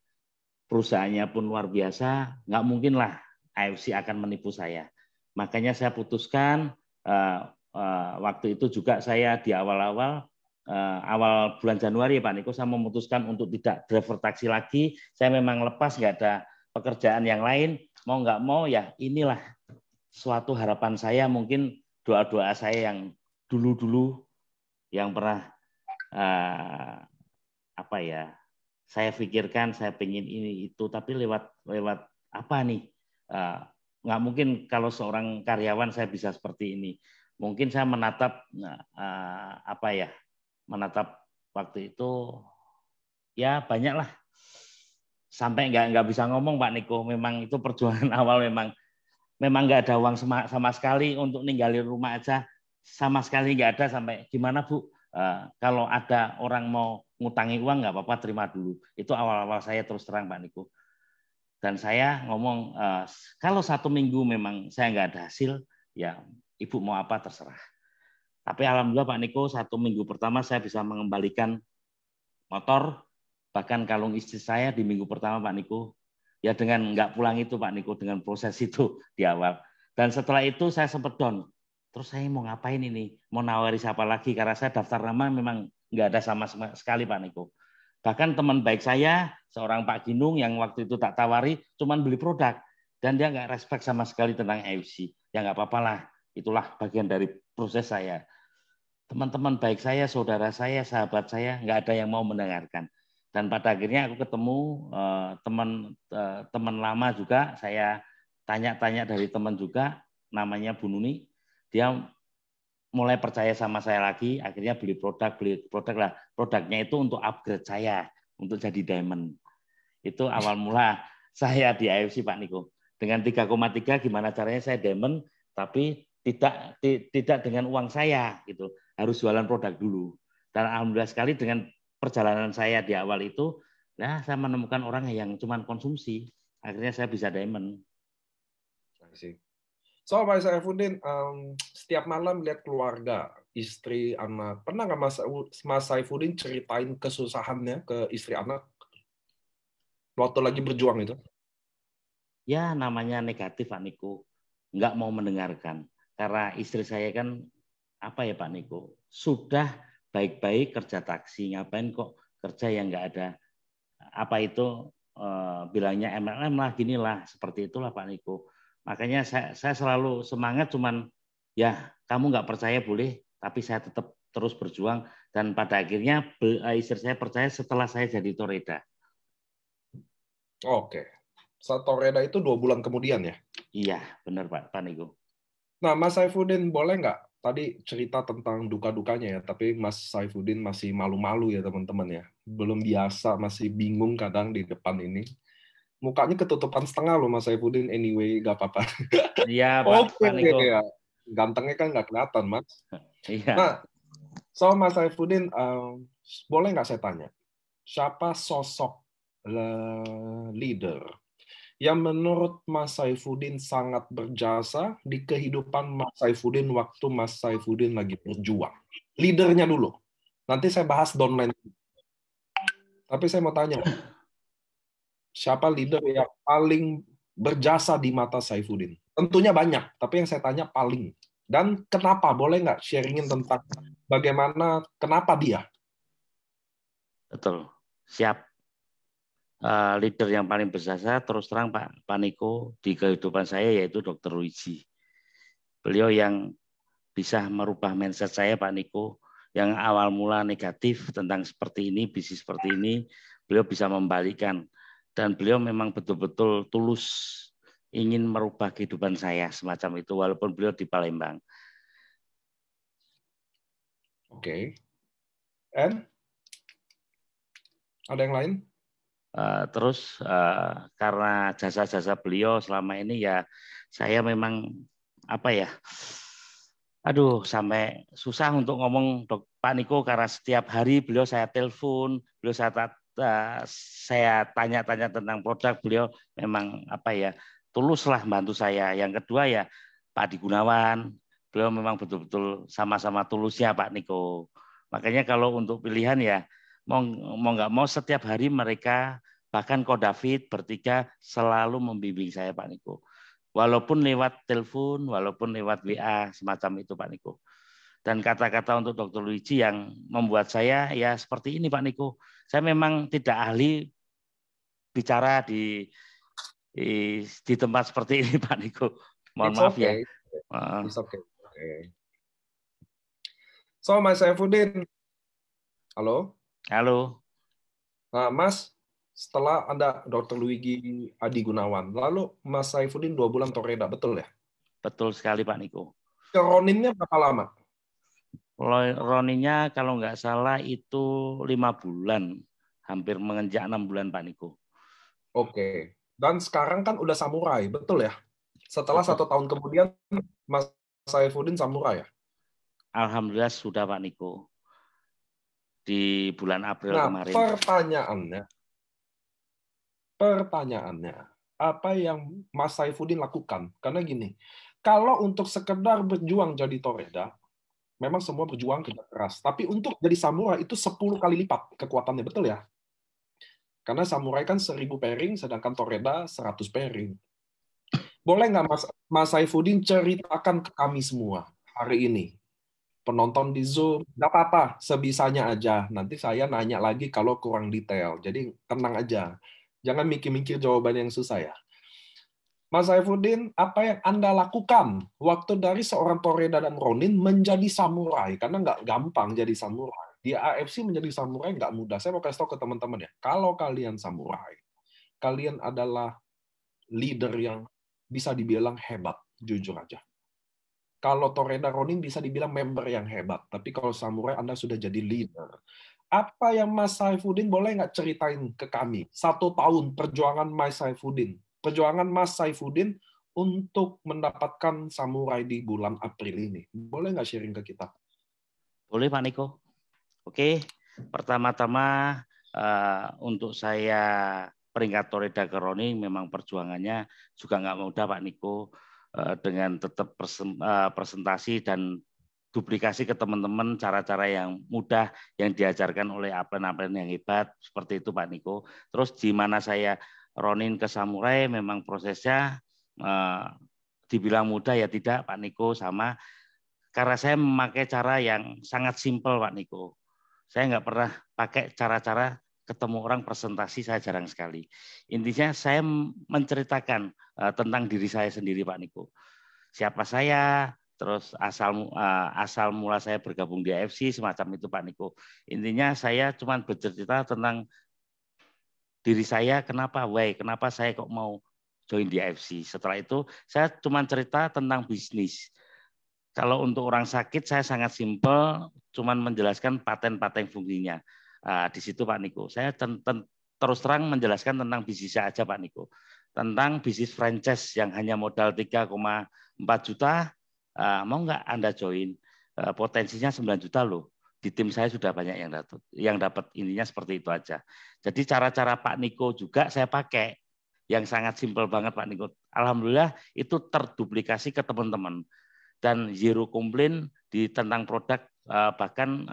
perusahaannya pun luar biasa, nggak mungkin lah AFC akan menipu saya. Makanya saya putuskan waktu itu juga saya di awal bulan Januari Pak Niko, saya memutuskan untuk tidak driver taksi lagi. Saya memang lepas, nggak ada pekerjaan yang lain. Mau nggak mau ya inilah suatu harapan saya, mungkin doa-doa saya yang dulu-dulu yang pernah saya pikirkan, saya pengen ini itu, tapi lewat apa nih? Nggak mungkin kalau seorang karyawan saya bisa seperti ini. Mungkin saya menatap menatap waktu itu ya banyak lah, sampai nggak bisa ngomong Pak Niko. Memang itu perjuangan awal, memang nggak ada uang sama sekali untuk ninggalin rumah aja, sama sekali nggak ada. Sampai gimana Bu, kalau ada orang mau ngutangi uang nggak apa-apa, terima dulu. Itu awal-awal saya, terus terang Pak Niko. Dan saya ngomong, kalau 1 minggu memang saya nggak ada hasil, ya Ibu mau apa terserah. Tapi alhamdulillah Pak Niko, 1 minggu pertama saya bisa mengembalikan motor, bahkan kalung istri saya di minggu pertama Pak Niko. Ya dengan nggak pulang itu Pak Niko, dengan proses itu di awal. Dan setelah itu saya sempat down. Terus saya mau ngapain ini? Mau nawari siapa lagi? Karena saya daftar nama memang nggak ada sama sekali Pak Niko. Bahkan teman baik saya, seorang Pak Ginung yang waktu itu tak tawari, cuman beli produk. Dan dia nggak respect sama sekali tentang AFC. Ya nggak apa-apa lah, itulah bagian dari proses saya. Teman-teman baik saya, saudara saya, sahabat saya, nggak ada yang mau mendengarkan. Dan pada akhirnya aku ketemu teman lama juga, saya tanya-tanya dari teman juga, namanya Bu Nuni, dia mulai percaya sama saya lagi, akhirnya beli produk lah. Produknya itu untuk upgrade saya, untuk jadi diamond. Itu awal mula saya di AFC Pak Niko. Dengan 3,3 gimana caranya saya diamond, tapi tidak dengan uang saya gitu. harus jualan produk dulu. Dan alhamdulillah sekali dengan perjalanan saya di awal itu, nah saya menemukan orang yang cuma konsumsi. Akhirnya saya bisa diamond. So, Mas Saifuddin, setiap malam lihat keluarga, istri, anak. Pernah nggak Mas Saifuddin ceritain kesusahannya ke istri anak waktu lagi berjuang itu? Ya namanya negatif Pak Niko, nggak mau mendengarkan. Karena istri saya kan, apa ya Pak Niko, sudah baik-baik kerja taksi, ngapain kok kerja yang nggak ada, apa itu, bilangnya MLM lah, gini lah, seperti itulah Pak Niko. Makanya saya selalu semangat, cuman ya kamu nggak percaya boleh, tapi saya tetap terus berjuang. Dan pada akhirnya istri saya percaya setelah saya jadi Toreda. Oke. Toreda itu 2 bulan kemudian ya? Iya, benar Pak Niko. Nah, Mas Saifuddin boleh nggak? Tadi cerita tentang duka-dukanya ya, tapi Mas Saifuddin masih malu-malu ya teman-teman ya. Belum biasa, masih bingung kadang di depan ini. Mukanya ketutupan setengah loh Mas Saifuddin, anyway, nggak apa-apa. Iya Oke, Pak Niko. ya. Gantengnya kan nggak kelihatan, Mas. Iya. Nah, Mas Saifuddin, boleh nggak saya tanya, siapa sosok leader yang menurut Mas Saifuddin sangat berjasa di kehidupan Mas Saifuddin waktu Mas Saifuddin lagi berjuang? Leadernya dulu. Nanti saya bahas downline. Tapi saya mau tanya, siapa leader yang paling berjasa di mata Saifuddin? Tentunya banyak, tapi yang saya tanya paling. Dan kenapa? Boleh nggak sharingin tentang bagaimana, kenapa dia? Betul. Siap. Leader yang paling berjasa terus terang Pak Niko di kehidupan saya yaitu Dr. Luigi. Beliau yang bisa merubah mindset saya Pak Niko, yang awal mula negatif tentang seperti ini, bisnis seperti ini, beliau bisa membalikan. Dan beliau memang betul-betul tulus ingin merubah kehidupan saya semacam itu, walaupun beliau di Palembang. Oke. And ada yang lain? Terus karena jasa-jasa beliau selama ini ya saya memang apa ya, aduh sampai susah untuk ngomong Pak Niko, karena setiap hari beliau saya telepon, beliau saya tanya-tanya tentang produk, beliau memang apa ya, tuluslah bantu saya. Yang kedua ya Pak Adi Gunawan, beliau memang betul-betul sama-sama tulusnya Pak Niko. Makanya kalau untuk pilihan ya mau nggak mau setiap hari mereka, bahkan Ko David bertiga selalu membimbing saya Pak Niko. Walaupun lewat telepon, walaupun lewat WA, semacam itu Pak Niko. Dan kata-kata untuk Dr. Luigi yang membuat saya ya seperti ini Pak Niko. Saya memang tidak ahli bicara di tempat seperti ini Pak Niko. Mohon maaf ya. It's okay. So, Mas Saifuddin. Halo? Halo. Nah, Mas, setelah Anda Dr. Luigi Adi Gunawan, lalu Mas Saifuddin 2 bulan Toreda, betul ya? Betul sekali Pak Niko. Roninnya berapa lama? Roninnya kalau nggak salah itu 5 bulan, hampir menginjak 6 bulan Pak Niko. Oke. Dan sekarang kan udah samurai, betul ya? Setelah Betul. 1 tahun kemudian, Mas Saifuddin samurai ya? Alhamdulillah sudah Pak Niko. Di bulan April kemarin. Pertanyaannya, apa yang Mas Saifuddin lakukan? Karena gini, kalau untuk sekedar berjuang jadi Toreda, memang semua berjuang kerja keras. Tapi untuk jadi samurai itu 10 kali lipat kekuatannya, betul ya? Karena samurai kan 1000 pairing, sedangkan Toreda 100 pairing. Boleh nggak Mas Saifuddin ceritakan ke kami semua hari ini? Penonton di Zoom, nggak apa-apa, sebisanya aja. Nanti saya nanya lagi kalau kurang detail. Jadi tenang aja. Jangan mikir-mikir jawaban yang susah ya. Mas Saifuddin, apa yang Anda lakukan waktu dari seorang Toreda dan Ronin menjadi samurai? Karena nggak gampang jadi samurai. Di AFC menjadi samurai nggak mudah. Saya mau kasih tahu ke teman-teman ya. Kalau kalian samurai, kalian adalah leader yang bisa dibilang hebat, jujur aja. Kalau Toreda Ronin bisa dibilang member yang hebat. Tapi kalau samurai, Anda sudah jadi leader. Apa yang Mas Saifuddin boleh nggak ceritain ke kami? 1 tahun perjuangan Mas Saifuddin. Perjuangan Mas Saifuddin untuk mendapatkan samurai di bulan April ini. Boleh nggak sharing ke kita? Boleh Pak Niko. Oke, pertama-tama untuk saya peringkat Toreda Keroni memang perjuangannya juga nggak mudah Pak Niko, dengan tetap presentasi dan duplikasi ke teman-teman cara-cara yang mudah yang diajarkan oleh atlet-atlet yang hebat seperti itu Pak Niko. Terus di mana saya Ronin ke Samurai memang prosesnya dibilang mudah ya tidak Pak Niko, sama karena saya memakai cara yang sangat simpel Pak Niko. Saya nggak pernah pakai cara-cara ketemu orang presentasi, saya jarang sekali. Intinya saya menceritakan tentang diri saya sendiri Pak Niko. Siapa saya, terus asal mula saya bergabung di AFC semacam itu Pak Niko. Intinya saya cuma bercerita tentang diri saya, kenapa saya kok mau join di AFC. Setelah itu saya cuma cerita tentang bisnis. Kalau untuk orang sakit saya sangat simpel, cuman menjelaskan paten-paten fungsinya. Di situ Pak Niko. Saya terus terang menjelaskan tentang bisnisnya aja Pak Niko. Tentang bisnis franchise yang hanya modal 3,4 juta, mau nggak Anda join? Potensinya 9 juta loh. Di tim saya sudah banyak yang dapat, intinya seperti itu aja. Jadi cara-cara Pak Niko juga saya pakai yang sangat simpel banget Pak Niko. Alhamdulillah itu terduplikasi ke teman-teman. Dan zero komplain di tentang produk, bahkan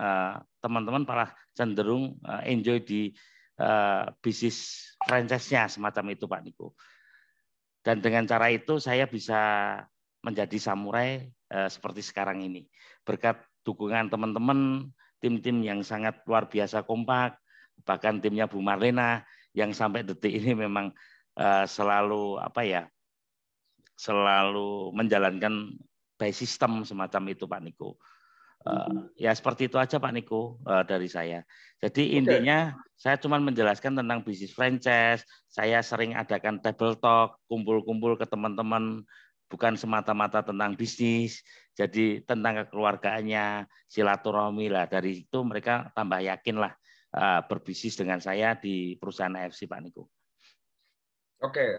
teman-teman malah cenderung enjoy di bisnis franchise-nya semacam itu Pak Niko. Dan dengan cara itu saya bisa menjadi samurai seperti sekarang ini. Berkat dukungan teman-teman, tim-tim yang sangat luar biasa kompak, bahkan timnya Bu Marlena yang sampai detik ini memang selalu selalu menjalankan by system semacam itu Pak Niko. Ya seperti itu aja Pak Niko dari saya. Jadi intinya saya cuma menjelaskan tentang bisnis franchise. Saya sering adakan table talk, kumpul-kumpul ke teman-teman, bukan semata-mata tentang bisnis. Jadi tentang kekeluargaannya, silaturahmi lah. Dari itu mereka tambah yakin lah berbisnis dengan saya di perusahaan AFC Pak Niko. Oke,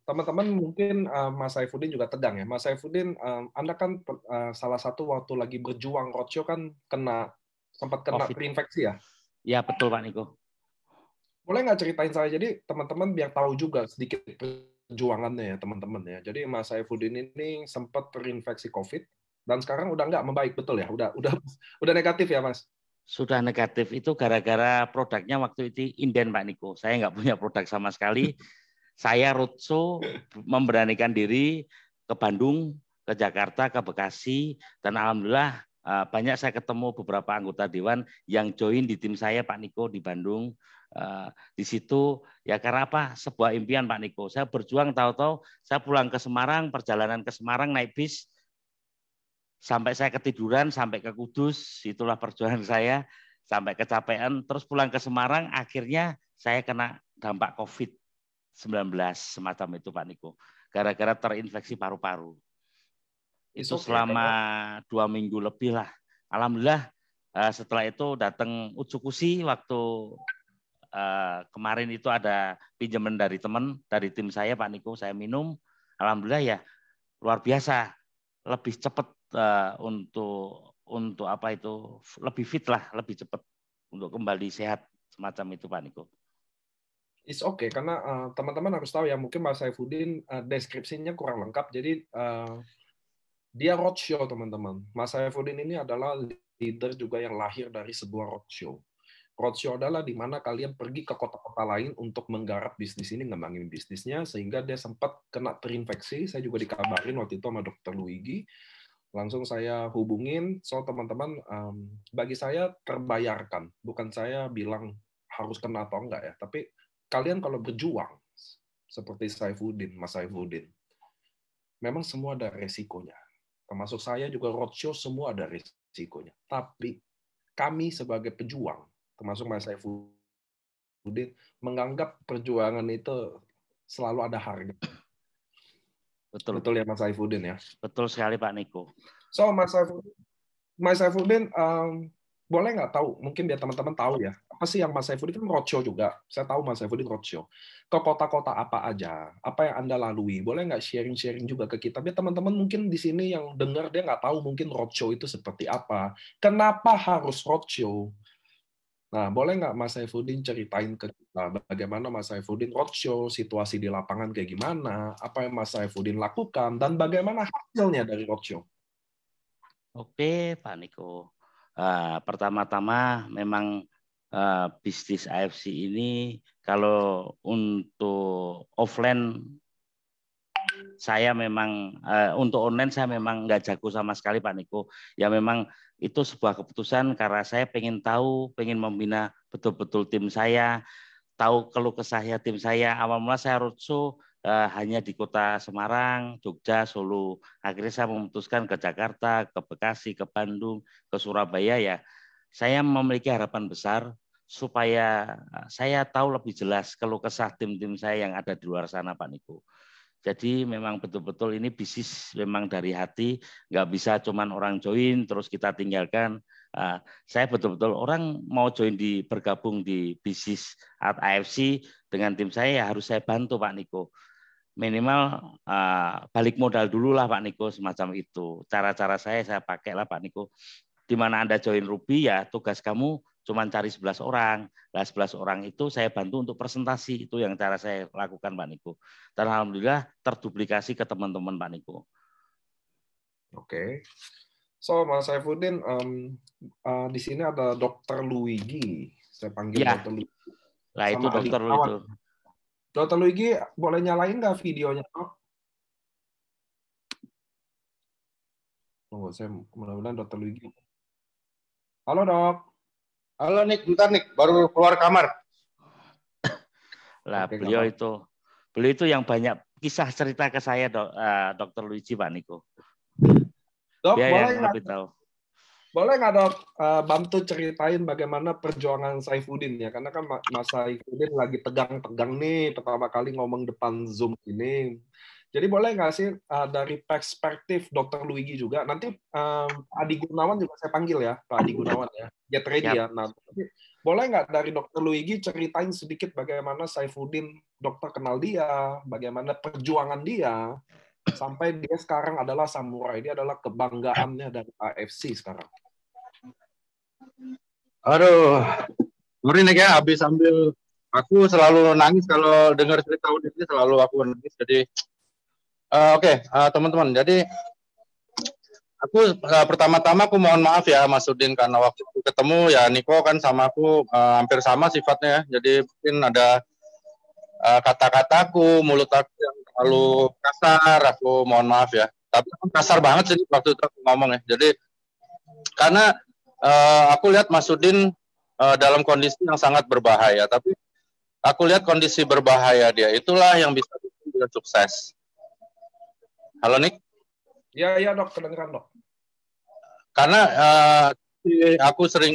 teman-teman mungkin Mas Saifuddin juga tegang ya. Mas Saifuddin, Anda kan salah satu waktu lagi berjuang roadshow kan sempat kena terinfeksi ya? Ya betul Pak Niko. Boleh nggak ceritain saya, jadi teman-teman biar tahu juga sedikit perjuangannya ya teman-teman ya. Jadi Mas Saifuddin ini sempat terinfeksi COVID dan sekarang udah nggak membaik, betul ya? Udah negatif ya Mas? Sudah negatif itu gara-gara produknya waktu itu inden Pak Niko. Saya nggak punya produk sama sekali. Saya roadshow memberanikan diri ke Bandung, ke Jakarta, ke Bekasi, dan alhamdulillah banyak saya ketemu beberapa anggota dewan yang join di tim saya Pak Niko di Bandung. Di situ ya karena apa? Sebuah impian Pak Niko. Saya berjuang tahu-tahu saya pulang ke Semarang, perjalanan ke Semarang naik bis sampai saya ketiduran, sampai ke Kudus, itulah perjuangan saya, sampai kecapean, terus pulang ke Semarang, akhirnya saya kena dampak COVID-19 semacam itu Pak Niko, gara-gara terinfeksi paru-paru. Itu selama 2 minggu lebih lah. Alhamdulillah setelah itu datang Utsukushi waktu kemarin itu ada pinjaman dari teman, dari tim saya Pak Niko, saya minum, alhamdulillah ya luar biasa, lebih cepat untuk apa itu lebih fit lah, lebih cepat untuk kembali sehat semacam itu Pak Niko. It's okay karena teman-teman harus tahu ya, mungkin Mas Saifuddin deskripsinya kurang lengkap, jadi dia roadshow teman-teman. Mas Saifuddin ini adalah leader juga yang lahir dari sebuah roadshow. Roadshow adalah di mana kalian pergi ke kota-kota lain untuk menggarap bisnis ini, ngembangin bisnisnya, sehingga dia sempat kena terinfeksi. Saya juga dikabarin waktu itu sama Dr. Luigi. Langsung saya hubungin, so teman-teman, bagi saya terbayarkan. Bukan saya bilang harus kena atau enggak ya, tapi kalian kalau berjuang, seperti Saifuddin, Mas Saifuddin, memang semua ada resikonya. Termasuk saya juga roadshow, semua ada resikonya. Tapi kami sebagai pejuang, termasuk Mas Saifuddin, menganggap perjuangan itu selalu ada harga. Betul ya Mas Saifuddin ya? Betul sekali Pak Niko. So Mas Saifuddin, boleh nggak tahu, mungkin biar teman-teman tahu ya, apa sih yang Mas Saifuddin kan roadshow juga. Saya tahu Mas Saifuddin roadshow. Ke kota-kota apa aja, apa yang Anda lalui. Boleh nggak sharing-sharing juga ke kita, biar teman-teman mungkin di sini yang dengar dia nggak tahu mungkin roadshow itu seperti apa. Kenapa harus roadshow? Nah, boleh nggak Mas Saifuddin ceritain ke kita bagaimana Mas Saifuddin roadshow, situasi di lapangan kayak gimana, apa yang Mas Saifuddin lakukan, dan bagaimana hasilnya dari roadshow? Oke, Pak Niko. Pertama-tama memang bisnis AFC ini kalau untuk offline saya memang untuk online saya memang nggak jago sama sekali Pak Niko. Ya memang itu sebuah keputusan karena saya pengen tahu, pengen membina betul-betul tim saya, tahu keluh kesahnya tim saya. Awal mula saya roadshow hanya di kota Semarang, Jogja, Solo. Akhirnya saya memutuskan ke Jakarta, ke Bekasi, ke Bandung, ke Surabaya ya. Saya memiliki harapan besar supaya saya tahu lebih jelas keluh kesah tim-tim saya yang ada di luar sana Pak Niko. Jadi memang betul-betul ini bisnis memang dari hati, nggak bisa cuman orang join terus kita tinggalkan. Saya betul-betul orang mau join bergabung di bisnis AFC dengan tim saya ya harus saya bantu Pak Niko. Minimal balik modal dulu lah Pak Niko semacam itu. Cara-cara saya pakai lah Pak Niko. Di mana Anda join Ruby ya tugas kamu cuma cari 11 orang. Nah 11 orang itu saya bantu untuk presentasi. Itu yang cara saya lakukan Pak Niko. Dan alhamdulillah terduplikasi ke teman-teman Pak Niko. Oke. So, Mas Saifuddin, di sini ada Dr. Luigi. Saya panggil Ya, Dr. Luigi. lah itu Sama dokter adik itu. Dr. Luigi, boleh nyalain nggak videonya, Dok? Tunggu, saya mudah-mudahan Dr. Luigi. Halo, Dok. Halo Nick, bentar Nick, baru keluar kamar. Lah Oke, beliau itu yang banyak kisah cerita ke saya Dr. Luigi Pak Niko. Dok, Dia boleh yang nggak? lebih tahu. Boleh nggak Dok bantu ceritain bagaimana perjuangan Saifuddin ya? Karena kan Mas Saifuddin lagi tegang-tegang nih pertama kali ngomong depan Zoom ini. Jadi boleh nggak sih dari perspektif Dr. Luigi juga? Nanti Adi Gunawan juga saya panggil ya, Pak Adi Gunawan ya. Get ready Siap. ya. Nah, boleh nggak dari Dr. Luigi ceritain sedikit bagaimana Saifuddin dokter kenal dia, bagaimana perjuangan dia sampai dia sekarang adalah samurai. Dia adalah kebanggaannya dari AFC sekarang. Aduh, sorry Nick ya, habis sambil aku selalu nangis kalau dengar cerita Udin ini, selalu aku nangis. Jadi, oke, teman-teman. Jadi, aku pertama-tama aku mohon maaf ya Mas Udin karena waktu itu ketemu ya Niko kan sama aku hampir sama sifatnya. Jadi mungkin ada kata-kataku, mulut aku yang terlalu kasar. Aku mohon maaf ya. Tapi aku kasar banget sih waktu itu aku ngomong ya. Jadi karena aku lihat Mas Udin dalam kondisi yang sangat berbahaya, tapi aku lihat kondisi berbahaya dia itulah yang bisa bikin dia sukses. Halo Nick? Ya Dok, kedengeran Dok. Karena aku sering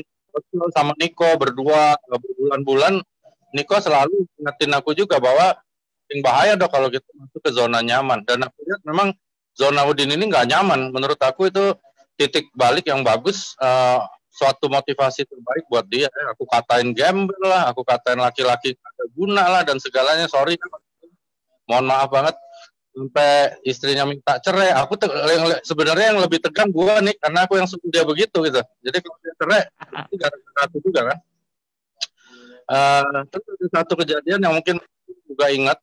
sama Niko berdua berbulan-bulan, Niko selalu ingetin aku juga bahwa yang bahaya Dok kalau kita masuk ke zona nyaman. Dan aku lihat memang zona Udin ini nggak nyaman. Menurut aku itu titik balik yang bagus, suatu motivasi terbaik buat dia. Aku katain gembel lah, aku katain laki-laki ada guna lah dan segalanya. Sorry, mohon maaf banget. Sampai istrinya minta cerai. Aku sebenarnya yang lebih tegang gue nih, karena aku yang suruh dia begitu gitu. Jadi kalau dia cerai, itu gara-gara aku juga kan. Terus ada satu kejadian yang mungkin juga ingat,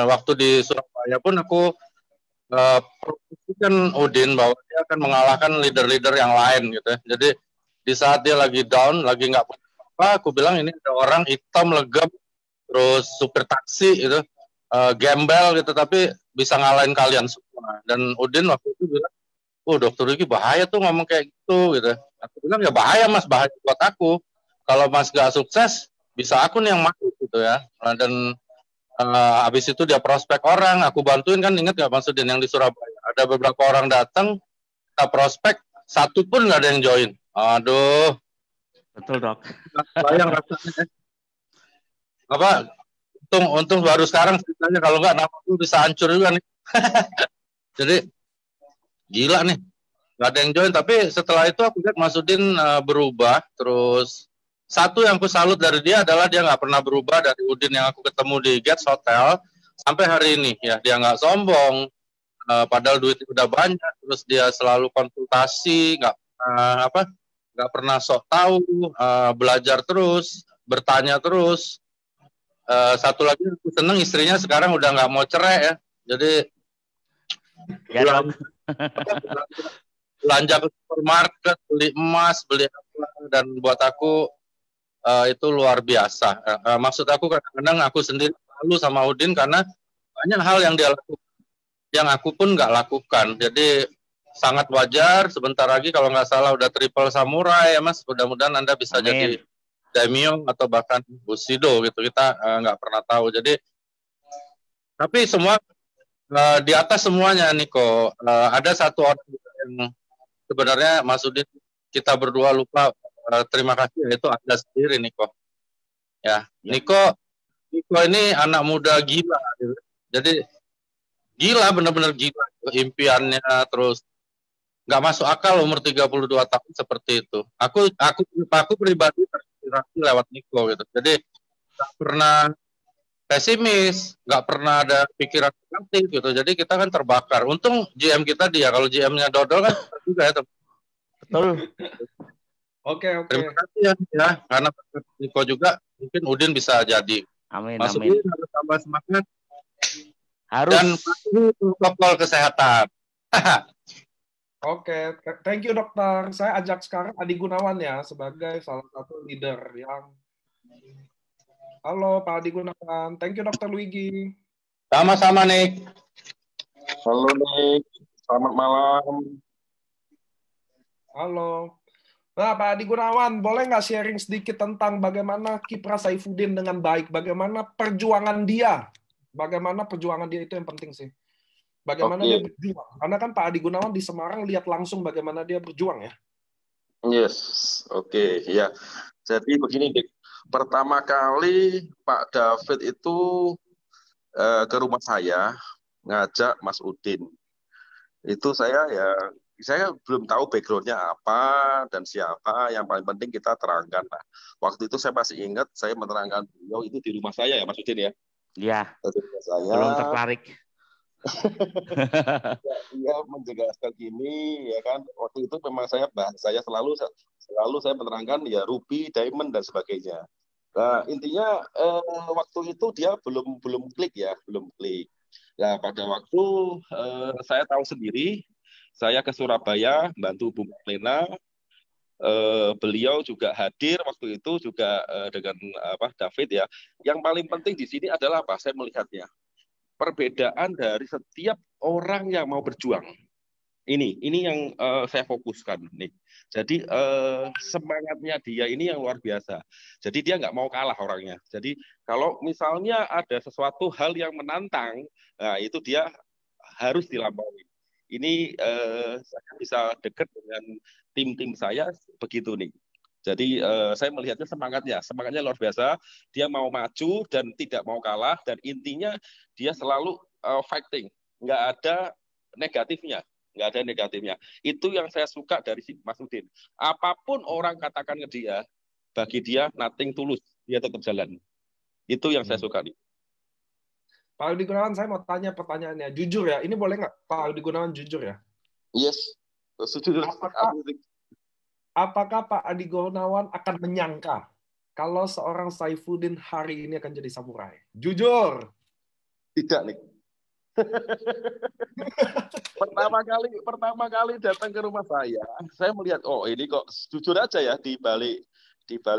waktu di Surabaya pun aku promosikan Udin bahwa dia akan mengalahkan leader-leader yang lain gitu. Jadi di saat dia lagi down, lagi nggak punya apa, aku bilang ini ada orang hitam legam, terus supir taksi gitu, gembel gitu, tapi bisa ngalahin kalian semua. Dan Udin waktu itu bilang, dokter Riki bahaya tuh ngomong kayak gitu gitu. Aku bilang ya bahaya Mas, bahaya buat aku. Kalau Mas gak sukses, bisa aku nih yang mati gitu ya. Dan habis itu dia prospek orang, aku bantuin kan, inget gak Mas Udin yang di Surabaya? Ada beberapa orang datang, kita prospek, satu pun nggak ada yang join. Aduh. Betul Dok. Bayang rasanya. Apa? Untung baru sekarang ceritanya, kalau nggak nama aku bisa hancur juga nih. Jadi gila nih. nggak ada yang join. Tapi setelah itu aku lihat Mas Udin berubah. Terus satu yang aku salut dari dia adalah dia nggak pernah berubah dari Udin yang aku ketemu di Gets Hotel sampai hari ini ya. Dia nggak sombong, padahal duitnya udah banyak. Terus dia selalu konsultasi, nggak pernah sok tahu, belajar terus, bertanya terus. Satu lagi aku seneng istrinya sekarang udah nggak mau cerai ya. Jadi Ya, Dok. belanja ke supermarket, beli emas, beli apa, dan buat aku itu luar biasa. Maksud aku kadang-kadang aku sendiri malu sama Udin karena banyak hal yang dia lakukan yang aku pun nggak lakukan. Jadi sangat wajar. Sebentar lagi kalau nggak salah udah triple samurai ya Mas. Mudah-mudahan Anda bisa Amin. jadi daimyo atau bahkan Bushido gitu. Kita nggak pernah tahu. Jadi tapi semua di atas semuanya Niko, ada satu orang yang sebenarnya Mas Udin kita berdua lupa terima kasih, yaitu Anda sendiri Niko. Ya, Niko ini anak muda gila gitu. Jadi gila, benar-benar gila impiannya, terus nggak masuk akal umur 32 tahun seperti itu. Aku pribadi terinspirasi lewat Niko gitu. Jadi nggak pernah pesimis, nggak pernah ada pikiran negatif gitu. Jadi kita kan terbakar. Untung GM kita dia, kalau GM-nya dodol kan juga ya. Betul. Oke. Terima kasih ya, karena Niko juga mungkin Udin bisa jadi. Amin, Mas amin. Udin harus tambah semangat. Harus. Dan patuhi protokol kesehatan. Oke, thank you dokter. Saya ajak sekarang Adi Gunawan ya sebagai salah satu leader yang. Halo Pak Adi Gunawan, thank you dokter Luigi. Sama-sama Nick. Halo Nick, selamat malam. Halo. Nah Pak Adi Gunawan, boleh nggak sharing sedikit tentang bagaimana kiprah Saifuddin dengan baik, bagaimana perjuangan dia, itu yang penting sih. Bagaimana dia berjuang. Karena kan Pak Adi Gunawan di Semarang lihat langsung bagaimana dia berjuang ya. Yes, oke. Ya. Jadi begini, Dik. Pertama kali Pak David itu ke rumah saya ngajak Mas Udin. Itu saya belum tahu backgroundnya apa dan siapa. Yang paling penting kita terangkan. Nah, waktu itu saya masih ingat saya menerangkan beliau itu di rumah saya ya Mas Udin ya. Iya. Belum tertarik. Dia menjelaskan ini ya kan, waktu itu memang saya selalu saya menerangkan ya ruby, diamond dan sebagainya. Nah intinya waktu itu dia belum klik. Nah pada waktu saya tahu sendiri, saya ke Surabaya bantu Bu Lena, beliau juga hadir waktu itu juga dengan David ya. Yang paling penting di sini adalah apa? Saya melihatnya perbedaan dari setiap orang yang mau berjuang. Ini yang saya fokuskan nih. Jadi semangatnya dia ini yang luar biasa. Jadi dia nggak mau kalah orangnya. Jadi kalau misalnya ada sesuatu hal yang menantang, nah itu dia harus dilampaui. Ini saya bisa dekat dengan tim saya begitu nih. Jadi saya melihatnya semangatnya luar biasa. Dia mau maju dan tidak mau kalah, dan intinya dia selalu fighting, nggak ada negatifnya. Itu yang saya suka dari si Mas Udin. Apapun orang katakan ke dia, bagi dia nothing tulus, dia tetap jalan. Itu yang saya suka nih. Pak Adi Gunawan, saya mau tanya pertanyaannya. Jujur ya, ini boleh nggak Pak Adi Gunawan jujur ya? Yes, jujur. Apakah Pak Adi Gunawan akan menyangka kalau seorang Saifuddin hari ini akan jadi samurai? Jujur. Tidak, Nik. pertama kali datang ke rumah saya melihat, oh ini kok jujur aja ya, di balik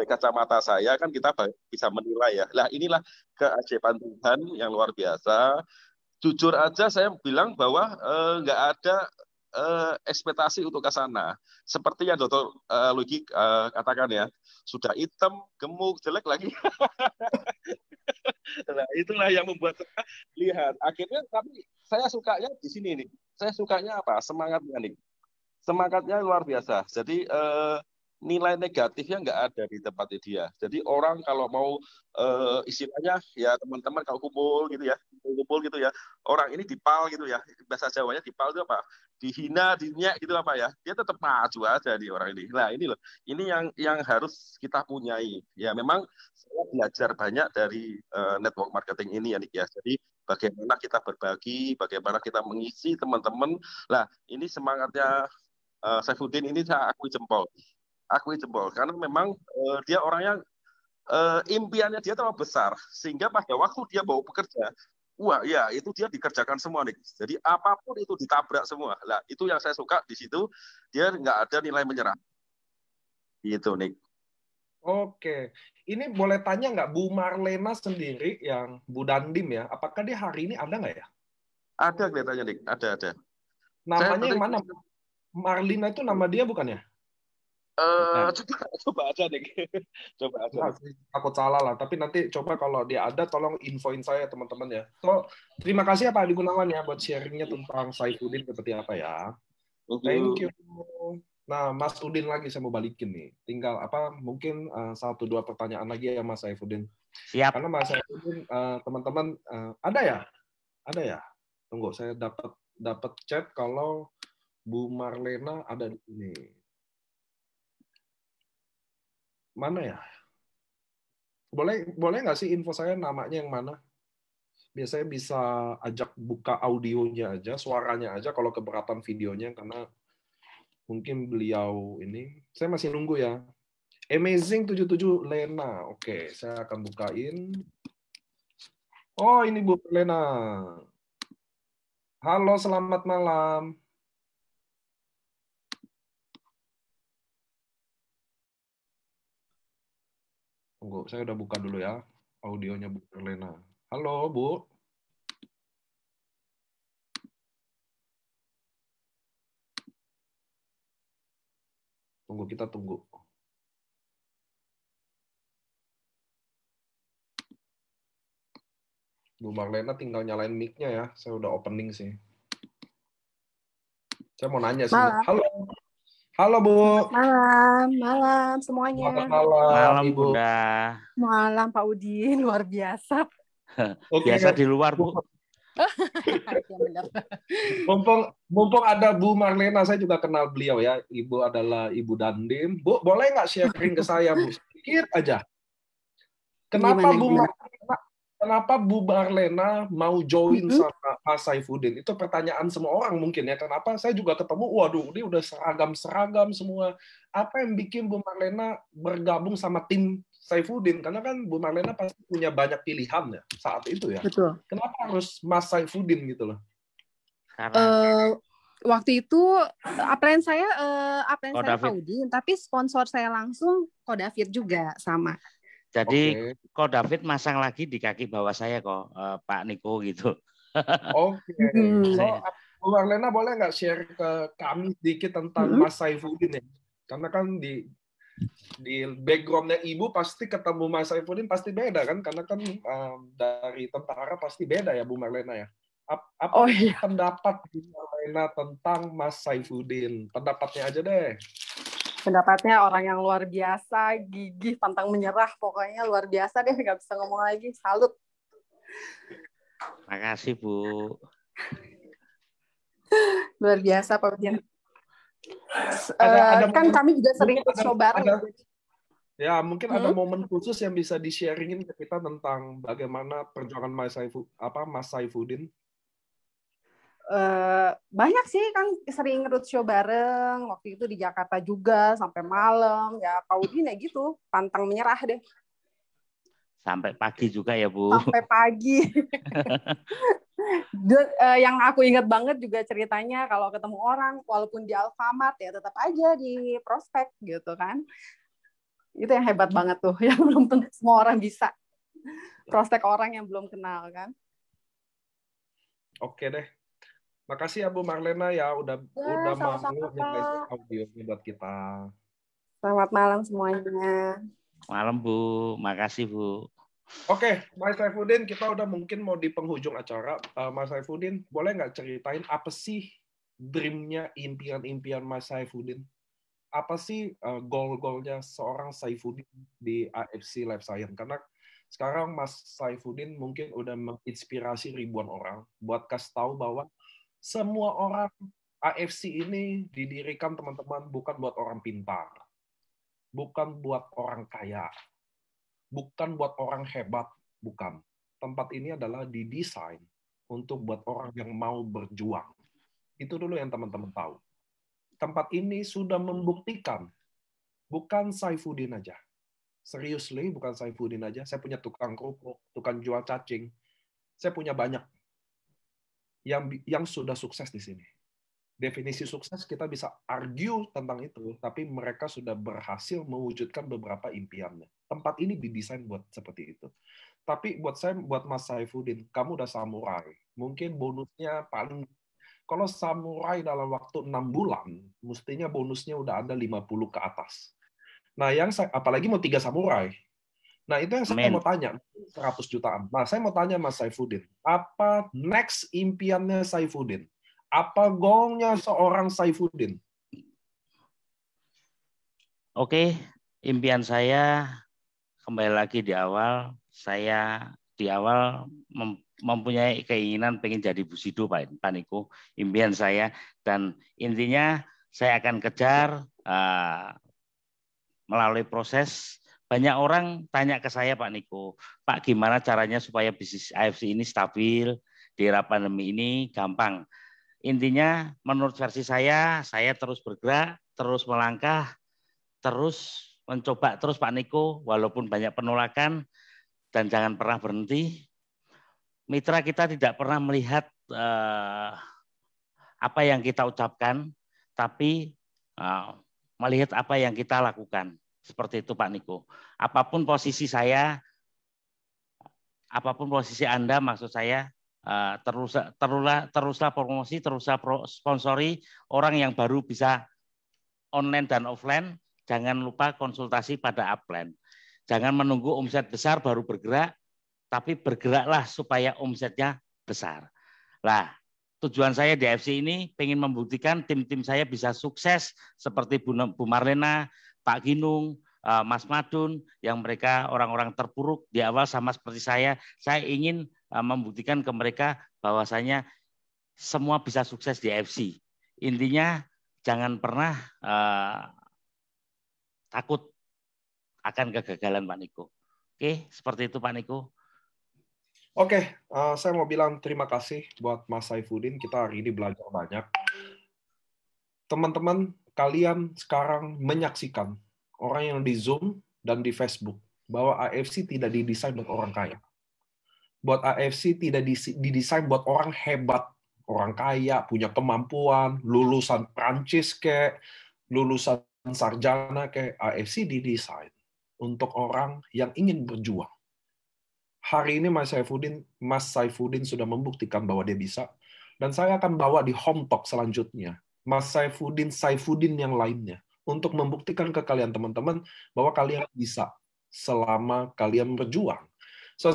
kacamata saya kan kita bisa menilai ya. Lah inilah keajaiban Tuhan yang luar biasa. Jujur aja saya bilang bahwa nggak ada ekspektasi untuk ke sana. Seperti yang Dr. Luigi katakan ya, sudah hitam, gemuk, jelek lagi. Nah, itulah yang membuat saya lihat. Akhirnya tapi saya sukanya di sini nih. Saya sukanya apa? Semangatnya nih. Semangatnya luar biasa. Jadi nilai negatifnya nggak ada di tempatnya dia. Jadi orang kalau mau istilahnya ya teman-teman kalau kumpul gitu ya, kumpul gitu ya, orang ini dipal gitu ya, bahasa Jawanya dipal itu apa? Dihina, dinyak gitu apa ya? Dia tetap maju aja di orang ini. Nah ini loh, ini yang harus kita punyai. Ya memang saya belajar banyak dari network marketing ini ya Nik ya. Jadi bagaimana kita berbagi, bagaimana kita mengisi teman-teman. Lah ini semangatnya Saifuddin ini saya akui jempol karena memang dia orangnya impiannya dia terlalu besar sehingga pada waktu dia bawa bekerja wah ya itu dia dikerjakan semua nih jadi apapun itu ditabrak semua lah itu yang saya suka di situ dia nggak ada nilai menyerah gitu nih. Oke, ini boleh tanya nggak Bu Marlena sendiri yang Bu Dandim ya, apakah dia hari ini ada nggak ya? Ada kelihatannya nih ada Namanya yang mana? Marlina itu nama dia bukan ya? Coba aja nih. Coba aja. Takut salah lah. Tapi nanti coba kalau dia ada, tolong infoin saya teman-teman ya. So, terima kasih ya Pak Adi Gunawan ya buat sharingnya tentang Saifuddin seperti apa ya. Thank you. Nah, Mas Udin lagi saya mau balikin nih. Tinggal mungkin 1-2 pertanyaan lagi ya Mas Saifuddin. Siap. Karena Mas Saifuddin teman-teman ada ya? Ada ya? Tunggu, saya dapat chat kalau Bu Marlena ada di sini. Mana ya? Boleh nggak sih info saya namanya yang mana? Biasanya bisa ajak buka audionya aja, suaranya aja kalau keberatan videonya karena mungkin beliau ini. Saya masih nunggu ya. Amazing 77 Lena. Oke, saya akan bukain. Oh, ini Bu Lena. Halo, selamat malam. Tunggu, saya udah buka dulu ya audionya Bu Lena. Halo, Bu. Kita tunggu. Bu Marlena tinggal nyalain mic-nya ya. Saya udah opening sih. Saya mau nanya sih. Halo. Halo, Bu. Malam semuanya. Malam, Ibu. Bunda. Malam, Pak Udin, luar biasa. Biasa di luar, Bu. Ya, benar. Mumpung ada Bu Marlena, saya juga kenal beliau ya. Ibu adalah Ibu Dandim. Bu, boleh nggak sharing ke saya, Bu? Sedikit aja. Kenapa Bu Marlena mau join sama Mas Saifuddin? Itu pertanyaan semua orang mungkin ya. Kenapa? Saya juga ketemu, waduh, ini udah seragam semua. Apa yang bikin Bu Marlena bergabung sama tim Saifuddin? Karena kan Bu Marlena pasti punya banyak pilihan ya saat itu ya. Betul. Kenapa harus Mas Saifuddin gitu loh? Waktu itu upline saya Pak Udin, tapi sponsor saya langsung Ko David juga sama. Jadi Ko David masang lagi di kaki bawah saya kok, Pak Niko gitu. Oke. So, Bu Marlena boleh nggak share ke kami sedikit tentang Mas Saifuddin ya? Karena kan di background-nya Ibu pasti ketemu Mas Saifuddin pasti beda kan? Karena kan dari tentara pasti beda ya Bu Marlena ya. Apa pendapat Bu Marlena tentang Mas Saifuddin? Pendapatnya aja deh. Pendapatnya orang yang luar biasa, gigih, pantang menyerah, pokoknya luar biasa deh, nggak bisa ngomong lagi. Salut. Makasih, Bu. Luar biasa, Pak Udin. Kan kami juga sering show bareng. Ya, mungkin ada momen khusus yang bisa di-sharingin ke kita tentang bagaimana perjuangan Mas Saifuddin. Banyak sih kan sering roadshow bareng waktu itu di Jakarta juga sampai malam ya Pak Udin ya gitu pantang menyerah deh sampai pagi juga ya Bu sampai pagi. Yang aku ingat banget juga ceritanya kalau ketemu orang walaupun di Alfamart ya tetap aja di prospek gitu kan itu yang hebat banget tuh yang belum tentu semua orang bisa prospek orang yang belum kenal kan. Oke deh. Makasih ya Bu Marlena ya udah mau nyampein audionya buat kita. Selamat malam semuanya. Malam Bu, makasih Bu. Oke, Mas Saifuddin kita udah mungkin mau di penghujung acara. Mas Saifuddin boleh nggak ceritain apa sih dream-nya, impian-impian Mas Saifuddin? apa sih goal-goalnya seorang Saifuddin di AFC Life Science? Karena sekarang Mas Saifuddin mungkin udah menginspirasi ribuan orang buat kasih tahu bahwa semua orang AFC ini didirikan teman-teman bukan buat orang pintar, bukan buat orang kaya, bukan buat orang hebat, bukan. Tempat ini adalah didesain untuk buat orang yang mau berjuang. Itu dulu yang teman-teman tahu. Tempat ini sudah membuktikan, bukan Saifuddin aja. Seriously, bukan Saifuddin aja. Saya punya tukang kerupuk, tukang jual cacing. Saya punya banyak yang sudah sukses di sini. Definisi sukses kita bisa argue tentang itu, tapi mereka sudah berhasil mewujudkan beberapa impiannya. Tempat ini didesain buat seperti itu. Tapi buat saya, buat Mas Saifuddin, kamu udah samurai. Mungkin bonusnya paling, kalau samurai dalam waktu 6 bulan, mestinya bonusnya udah ada 50 ke atas. Nah, apalagi mau 3 samurai. Nah, itu yang saya mau tanya, 100 jutaan. Nah, saya mau tanya Mas Saifuddin, apa next impiannya Saifuddin? Apa goalnya seorang Saifuddin? Oke, impian saya kembali lagi di awal, saya di awal mempunyai keinginan pengen jadi Bushido, Pak Niko, impian saya, dan intinya saya akan kejar melalui proses. Banyak orang tanya ke saya, Pak Niko, Pak, gimana caranya supaya bisnis AFC ini stabil di era pandemi ini? Gampang. Intinya menurut versi saya terus bergerak, terus melangkah, terus mencoba terus Pak Niko, walaupun banyak penolakan, dan jangan pernah berhenti. Mitra kita tidak pernah melihat apa yang kita ucapkan, tapi melihat apa yang kita lakukan. Seperti itu Pak Niko. Apapun posisi saya, apapun posisi Anda, maksud saya, teruslah promosi, teruslah sponsori orang yang baru bisa online dan offline. Jangan lupa konsultasi pada upline. Jangan menunggu omset besar baru bergerak, tapi bergeraklah supaya omsetnya besar. Nah, tujuan saya di AFC ini pengen membuktikan tim-tim saya bisa sukses seperti Bu Marlena, Pak Ginung, Mas Madun, yang mereka orang-orang terpuruk di awal sama seperti saya. Saya ingin membuktikan ke mereka bahwasanya semua bisa sukses di AFC. Intinya jangan pernah takut akan kegagalan Pak Niko. Oke, seperti itu Pak Niko. Oke, saya mau bilang terima kasih buat Mas Saifuddin. Kita hari ini belajar banyak. Teman-teman, kalian sekarang menyaksikan orang yang di Zoom dan di Facebook bahwa AFC tidak didesain buat orang kaya. Buat AFC tidak didesain buat orang hebat, orang kaya, punya kemampuan, lulusan Prancis kayak, lulusan sarjana kayak. AFC didesain untuk orang yang ingin berjuang. Hari ini Mas Saifuddin sudah membuktikan bahwa dia bisa, dan saya akan bawa di home talk selanjutnya Mas Saifuddin yang lainnya untuk membuktikan ke kalian teman-teman bahwa kalian bisa selama kalian berjuang. So,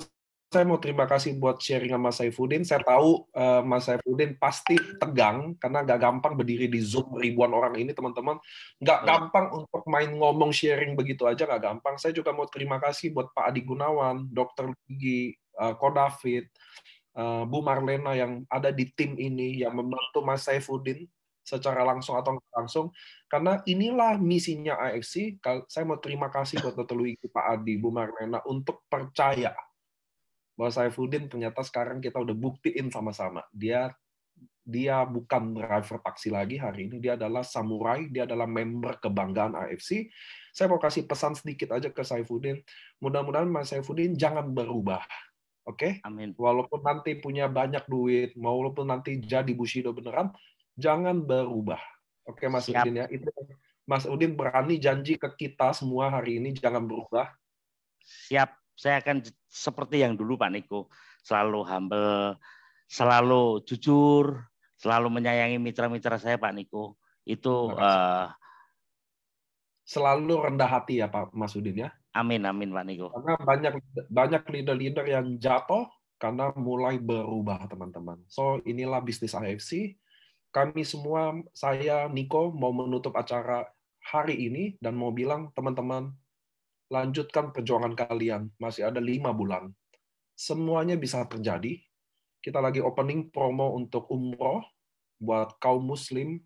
saya mau terima kasih buat sharing sama Mas Saifuddin. Saya tahu Mas Saifuddin pasti tegang karena nggak gampang berdiri di Zoom ribuan orang ini, teman-teman. Nggak gampang untuk main ngomong sharing begitu aja, nggak gampang. Saya juga mau terima kasih buat Pak Adi Gunawan, Dr. Luigi, Ko David, Bu Marlena yang ada di tim ini yang membantu Mas Saifuddin secara langsung atau nggak langsung, karena inilah misinya AFC. Saya mau terima kasih buat Dr. Luigi, Pak Adi, Bu Marlena untuk percaya bahwa Saifuddin ternyata sekarang kita udah buktiin sama-sama. Dia bukan driver taksi lagi hari ini, dia adalah samurai, dia adalah member kebanggaan AFC. Saya mau kasih pesan sedikit aja ke Saifuddin. Mudah-mudahan Mas Saifuddin jangan berubah. Oke? Amin. Walaupun nanti punya banyak duit, walaupun nanti jadi Bushido beneran, jangan berubah. Oke, Mas Udin ya. Itu Mas Udin berani janji ke kita semua hari ini jangan berubah. Siap. Saya akan seperti yang dulu Pak Niko, selalu humble, selalu jujur, selalu menyayangi mitra-mitra saya Pak Niko. Itu selalu rendah hati ya Pak Mas Udin ya. Amin amin Pak Niko. Karena banyak leader-leader yang jatuh karena mulai berubah teman-teman. So inilah bisnis AFC. Kami semua, saya Niko mau menutup acara hari ini dan mau bilang, teman-teman, lanjutkan perjuangan kalian. Masih ada 5 bulan. Semuanya bisa terjadi. Kita lagi opening promo untuk umroh buat kaum muslim